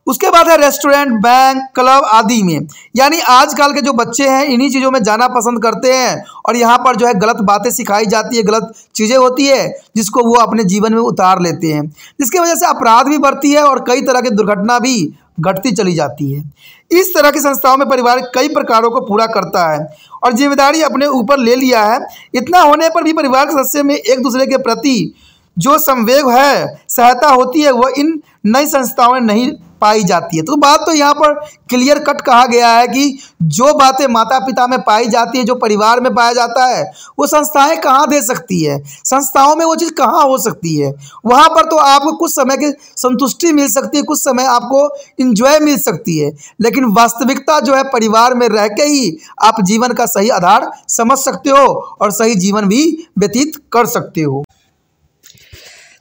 उसके बाद है रेस्टोरेंट, बैंक, क्लब आदि में, यानी आजकल के जो बच्चे हैं इन्हीं चीज़ों में जाना पसंद करते हैं और यहाँ पर जो है गलत बातें सिखाई जाती है, गलत चीज़ें होती है जिसको वो अपने जीवन में उतार लेते हैं, जिसकी वजह से अपराध भी बढ़ती है और कई तरह की दुर्घटना भी घटती चली जाती है। इस तरह की संस्थाओं में परिवार कई प्रकारों को पूरा करता है और जिम्मेदारी अपने ऊपर ले लिया है। इतना होने पर भी परिवार के सदस्य में एक दूसरे के प्रति जो संवेग है, सहायता होती है, वह इन नई संस्थाओं में नहीं पाई जाती है। तो बात तो यहाँ पर क्लियर कट कहा गया है कि जो बातें माता पिता में पाई जाती है, जो परिवार में पाया जाता है, वो संस्थाएं कहाँ दे सकती है, संस्थाओं में वो चीज़ कहाँ हो सकती है। वहाँ पर तो आपको कुछ समय की संतुष्टि मिल सकती है, कुछ समय आपको इंजॉय मिल सकती है, लेकिन वास्तविकता जो है परिवार में रह के ही आप जीवन का सही आधार समझ सकते हो और सही जीवन भी व्यतीत कर सकते हो।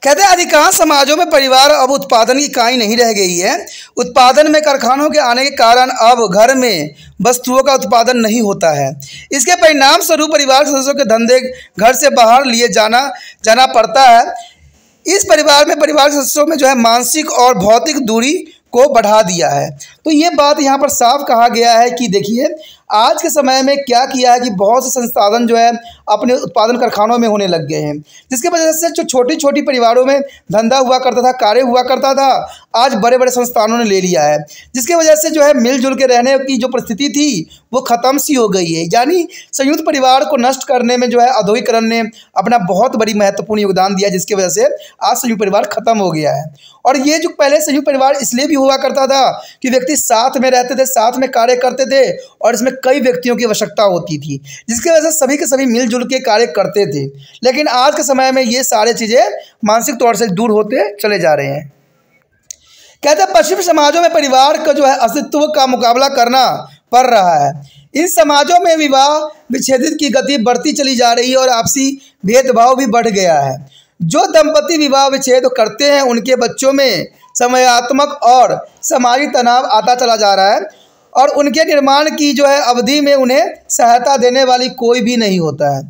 कहते हैं अधिकांश समाजों में परिवार अब उत्पादन की इकाई नहीं रह गई है। उत्पादन में कारखानों के आने के कारण अब घर में वस्तुओं का उत्पादन नहीं होता है। इसके परिणाम स्वरूप परिवार के सदस्यों के धंधे घर से बाहर लिए जाना पड़ता है। इस परिवार के सदस्यों में जो है मानसिक और भौतिक दूरी को बढ़ा दिया है। तो ये बात यहाँ पर साफ कहा गया है कि देखिए आज के समय में क्या किया है कि बहुत से संसाधन जो है अपने उत्पादन कारखानों में होने लग गए हैं, जिसके वजह से जो छोटी छोटी परिवारों में धंधा हुआ करता था, कार्य हुआ करता था, आज बड़े बड़े संस्थानों ने ले लिया है, जिसके वजह से जो है मिलजुल के रहने की जो परिस्थिति थी वो ख़त्म सी हो गई है। यानी संयुक्त परिवार को नष्ट करने में जो है औद्योगिकरण ने अपना बहुत बड़ी महत्वपूर्ण योगदान दिया, जिसकी वजह से आज संयुक्त परिवार खत्म हो गया है। और ये जो पहले संयुक्त परिवार इसलिए भी हुआ करता था कि व्यक्ति साथ में रहते थे, साथ में कार्य करते थे और इसमें कई व्यक्तियों की आवश्यकता होती थी, जिसकी वजह से सभी के सभी मिलजुल के कार्य करते थे। लेकिन आज के समय में ये सारी चीज़ें मानसिक तौर से दूर होते चले जा रहे हैं। कहते हैं पश्चिमी समाजों में परिवार का जो है अस्तित्व का मुकाबला करना पड़ रहा है। इन समाजों में विवाह विच्छेदित की गति बढ़ती चली जा रही है और आपसी भेदभाव भी बढ़ गया है। जो दंपति विवाह विच्छेद करते हैं उनके बच्चों में समयात्मक और सामाजिक तनाव आता चला जा रहा है और उनके निर्माण की जो है अवधि में उन्हें सहायता देने वाली कोई भी नहीं होता है।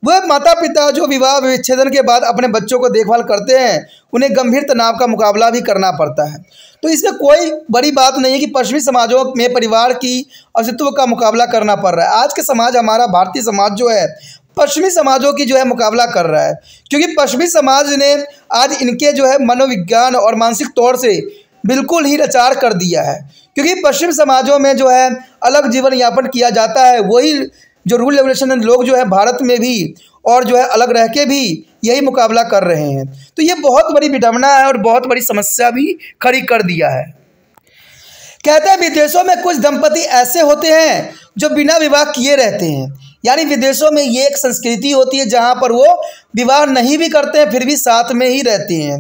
वह माता पिता जो विवाह विच्छेदन के बाद अपने बच्चों को देखभाल करते हैं उन्हें गंभीर तनाव का मुकाबला भी करना पड़ता है। तो इसमें कोई बड़ी बात नहीं है कि पश्चिमी समाजों में परिवार की अस्तित्व का मुकाबला करना पड़ रहा है। आज के समाज, हमारा भारतीय समाज जो है पश्चिमी समाजों की जो है मुकाबला कर रहा है, क्योंकि पश्चिमी समाज ने आज इनके जो है मनोविज्ञान और मानसिक तौर से बिल्कुल ही लाचार कर दिया है। क्योंकि पश्चिम समाजों में जो है अलग जीवन यापन किया जाता है, वही जो रूल रेगुलेशन लोग जो है भारत में भी और जो है अलग रह के भी यही मुकाबला कर रहे हैं। तो ये बहुत बड़ी विडंबना है और बहुत बड़ी समस्या भी खड़ी कर दिया है। कहते हैं विदेशों में कुछ दंपति ऐसे होते हैं जो बिना विवाह किए रहते हैं। यानी विदेशों में ये एक संस्कृति होती है जहाँ पर वो विवाह नहीं भी करते हैं फिर भी साथ में ही रहते हैं।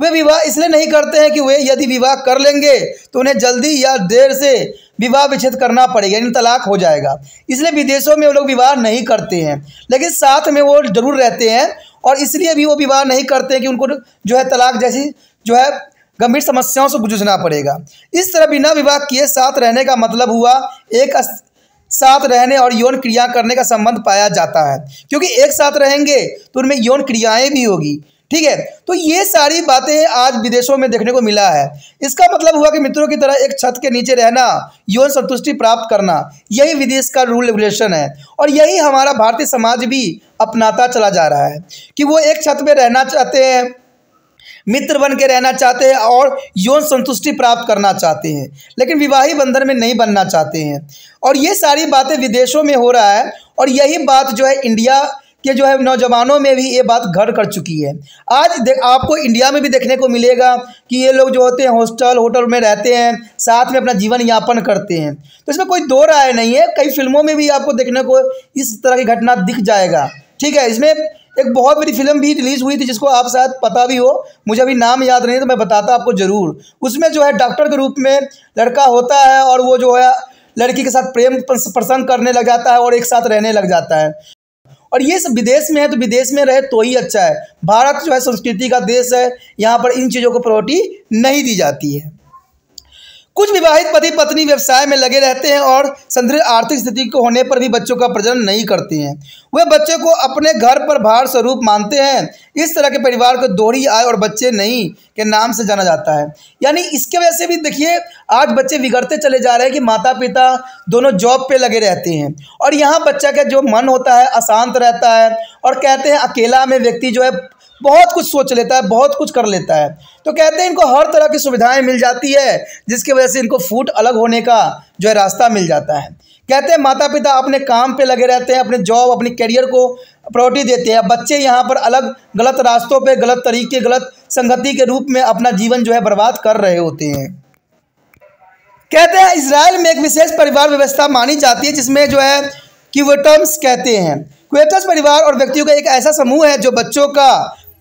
वे विवाह इसलिए नहीं करते हैं कि वे यदि विवाह कर लेंगे तो उन्हें जल्दी या देर से विवाह विच्छेद करना पड़ेगा, यानी तलाक हो जाएगा। इसलिए विदेशों में वो लोग विवाह नहीं करते हैं, लेकिन साथ में वो जरूर रहते हैं और इसलिए भी वो विवाह नहीं करते हैं कि उनको जो है तलाक जैसी जो है गंभीर समस्याओं से जूझना पड़ेगा। इस तरह बिना विवाह किए साथ रहने का मतलब हुआ एक साथ रहने और यौन क्रिया करने का संबंध पाया जाता है, क्योंकि एक साथ रहेंगे तो उनमें यौन क्रियाएं भी होगी। ठीक है, तो ये सारी बातें आज विदेशों में देखने को मिला है। इसका मतलब हुआ कि मित्रों की तरह एक छत के नीचे रहना, यौन संतुष्टि प्राप्त करना, यही विदेश का रूल रेगुलेशन है और यही हमारा भारतीय समाज भी अपनाता चला जा रहा है कि वो एक छत में रहना चाहते हैं, मित्र बन के रहना चाहते हैं और यौन संतुष्टि प्राप्त करना चाहते हैं, लेकिन विवाहित बंधन में नहीं बनना चाहते हैं। और ये सारी बातें विदेशों में हो रहा है और यही बात जो है इंडिया के जो है नौजवानों में भी ये बात घर कर चुकी है। आज आपको इंडिया में भी देखने को मिलेगा कि ये लोग जो होते हैं होटल में रहते हैं, साथ में अपना जीवन यापन करते हैं। तो इसमें कोई दो राय नहीं है, कई फिल्मों में भी आपको देखने को इस तरह की घटना दिख जाएगा। ठीक है, इसमें एक बहुत बड़ी फिल्म भी रिलीज़ हुई थी जिसको आप शायद पता भी हो, मुझे अभी नाम याद नहीं है तो मैं बताता आपको ज़रूर। उसमें जो है डॉक्टर के रूप में लड़का होता है और वो जो है लड़की के साथ प्रेम प्रसंग करने लग जाता है और एक साथ रहने लग जाता है। और ये सब विदेश में है तो विदेश में रहे तो ही अच्छा है। भारत जो है संस्कृति का देश है, यहाँ पर इन चीज़ों को प्रायोरिटी नहीं दी जाती है। कुछ विवाहित पति पत्नी व्यवसाय में लगे रहते हैं और संदृढ़ आर्थिक स्थिति को होने पर भी बच्चों का प्रजनन नहीं करते हैं। वे बच्चे को अपने घर पर भार स्वरूप मानते हैं। इस तरह के परिवार को दोहरी आय और बच्चे नहीं के नाम से जाना जाता है। यानी इसके वजह से भी देखिए आज बच्चे बिगड़ते चले जा रहे हैं कि माता पिता दोनों जॉब पे लगे रहते हैं और यहाँ बच्चा का जो मन होता है अशांत रहता है और कहते हैं अकेला में व्यक्ति जो है बहुत कुछ सोच लेता है, बहुत कुछ कर लेता है। तो कहते हैं इनको हर तरह की सुविधाएं मिल जाती है जिसकी वजह से इनको फूट अलग होने का जो है रास्ता मिल जाता है। कहते हैं माता पिता अपने काम पे लगे रहते हैं, अपने जॉब अपने करियर को प्रायोरिटी देते हैं। बच्चे यहाँ पर अलग गलत रास्तों पे गलत तरीके गलत संगति के रूप में अपना जीवन जो है बर्बाद कर रहे होते हैं। कहते हैं इजराइल में एक विशेष परिवार व्यवस्था मानी जाती है जिसमें जो है क्वेटम्स कहते हैं। क्वेटस परिवार और व्यक्तियों का एक ऐसा समूह है जो बच्चों का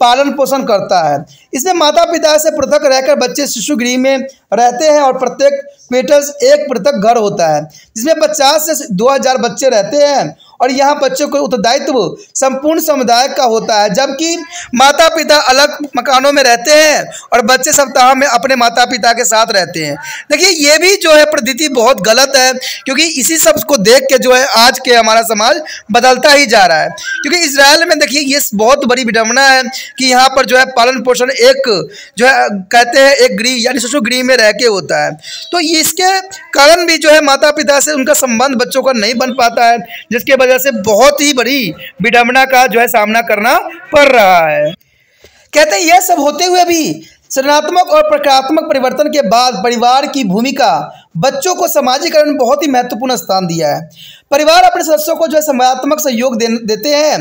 पालन पोषण करता है। इसमें माता पिता से पृथक रहकर बच्चे शिशु गृह में रहते हैं और प्रत्येक क्वेटस एक पृथक घर होता है जिसमें 50 से 2000 बच्चे रहते हैं और यहाँ बच्चों को उत्तरदायित्व संपूर्ण समुदाय का होता है, जबकि माता पिता अलग मकानों में रहते हैं और बच्चे सप्ताह में अपने माता पिता के साथ रहते हैं। देखिए ये भी जो है पद्धति बहुत गलत है, क्योंकि इसी सब को देख के जो है आज के हमारा समाज बदलता ही जा रहा है। क्योंकि इजराइल में देखिए ये बहुत बड़ी विडंबना है कि यहाँ पर जो है पालन पोषण एक जो है कहते हैं एक गृह यानी शिशु गृह में रह के होता है। तो इसके कारण भी जो है माता पिता से उनका संबंध बच्चों का नहीं बन पाता है, जिसके वजह से बहुत ही बड़ी विडंबना का जो है सामना करना पड़ रहा है। कहते हैं यह सब होते हुए भी सृजनात्मक और प्रक्रियात्मक परिवर्तन के बाद परिवार की भूमिका बच्चों को सामाजिकरण बहुत ही महत्वपूर्ण स्थान दिया है। परिवार अपने सदस्यों को जो है संवादात्मक सहयोग देते हैं।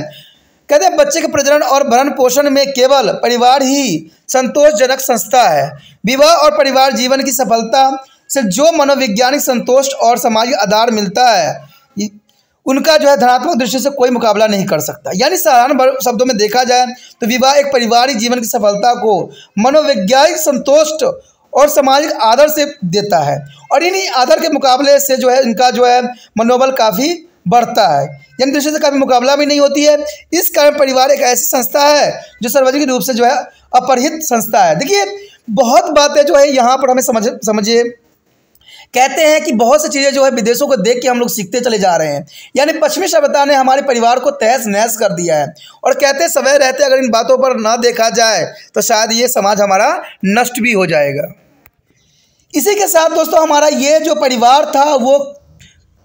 कहते हैं बच्चे के प्रजनन और भरण पोषण में केवल परिवार ही संतोषजनक संस्था है। विवाह और परिवार जीवन की सफलता से जो मनोवैज्ञानिक संतोष और सामाजिक आधार मिलता है उनका जो है धनात्मक दृष्टि से कोई मुकाबला नहीं कर सकता। यानी साधारण शब्दों में देखा जाए तो विवाह एक पारिवारिक जीवन की सफलता को मनोवैज्ञानिक संतोष और सामाजिक आदर से देता है और इन्हीं आदर के मुकाबले से जो है इनका जो है मनोबल काफ़ी बढ़ता है, यानी दृष्टि से कभी मुकाबला भी नहीं होती है। इस कारण परिवार एक ऐसी संस्था है जो सार्वजनिक रूप से जो है अपरहित संस्था है। देखिए बहुत बातें जो है यहाँ पर हमें समझिए कहते हैं कि बहुत सी चीज़ें जो है विदेशों को देख के हम लोग सीखते चले जा रहे हैं। यानी पश्चिमी सभ्यता ने हमारे परिवार को तहस नहस कर दिया है और कहते समय रहते अगर इन बातों पर ना देखा जाए तो शायद ये समाज हमारा नष्ट भी हो जाएगा। इसी के साथ दोस्तों हमारा ये जो परिवार था वो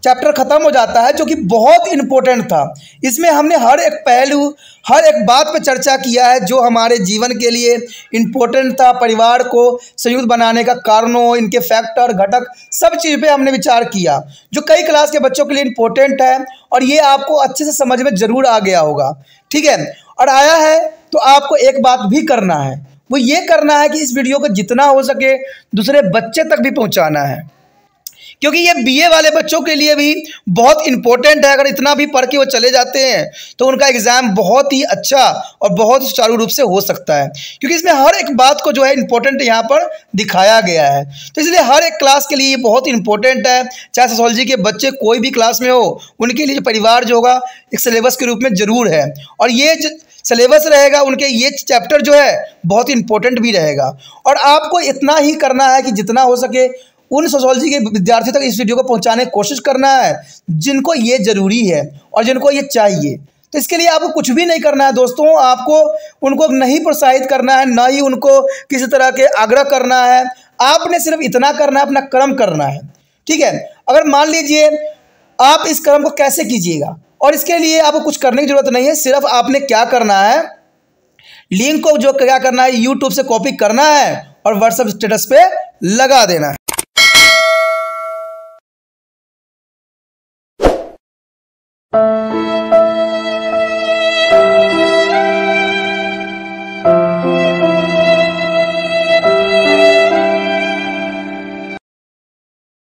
चैप्टर ख़त्म हो जाता है, जो कि बहुत इम्पोर्टेंट था। इसमें हमने हर एक पहलू हर एक बात पर चर्चा किया है जो हमारे जीवन के लिए इम्पोर्टेंट था। परिवार को संयुक्त बनाने का कारणों, इनके फैक्टर, घटक, सब चीज़ पे हमने विचार किया जो कई क्लास के बच्चों के लिए इम्पोर्टेंट है और ये आपको अच्छे से समझ में ज़रूर आ गया होगा। ठीक है, और आया है तो आपको एक बात भी करना है, वो ये करना है कि इस वीडियो को जितना हो सके दूसरे बच्चे तक भी पहुंचाना है, क्योंकि ये बीए वाले बच्चों के लिए भी बहुत इंपॉर्टेंट है। अगर इतना भी पढ़ के वो चले जाते हैं तो उनका एग्ज़ाम बहुत ही अच्छा और बहुत सुचारू रूप से हो सकता है, क्योंकि इसमें हर एक बात को जो है इंपॉर्टेंट यहाँ पर दिखाया गया है। तो इसलिए हर एक क्लास के लिए ये बहुत इंपॉर्टेंट है, चाहे सोशियोलॉजी के बच्चे कोई भी क्लास में हो, उनके लिए परिवार जो होगा एक सिलेबस के रूप में ज़रूर है। और ये सिलेबस रहेगा उनके, ये चैप्टर जो है बहुत इंपॉर्टेंट भी रहेगा। और आपको इतना ही करना है कि जितना हो सके उन सोशियोलॉजी के विद्यार्थियों तक इस वीडियो को पहुंचाने की कोशिश करना है जिनको ये ज़रूरी है और जिनको ये चाहिए। तो इसके लिए आपको कुछ भी नहीं करना है दोस्तों, आपको उनको नहीं प्रोत्साहित करना है, ना ही उनको किसी तरह के आग्रह करना है। आपने सिर्फ इतना करना है, अपना कर्म करना है, ठीक है। अगर मान लीजिए आप इस कर्म को कैसे कीजिएगा, और इसके लिए आपको कुछ करने की ज़रूरत नहीं है। सिर्फ आपने क्या करना है, लिंक को जो क्या करना है यूट्यूब से कॉपी करना है और व्हाट्सएप स्टेटस पे लगा देना है।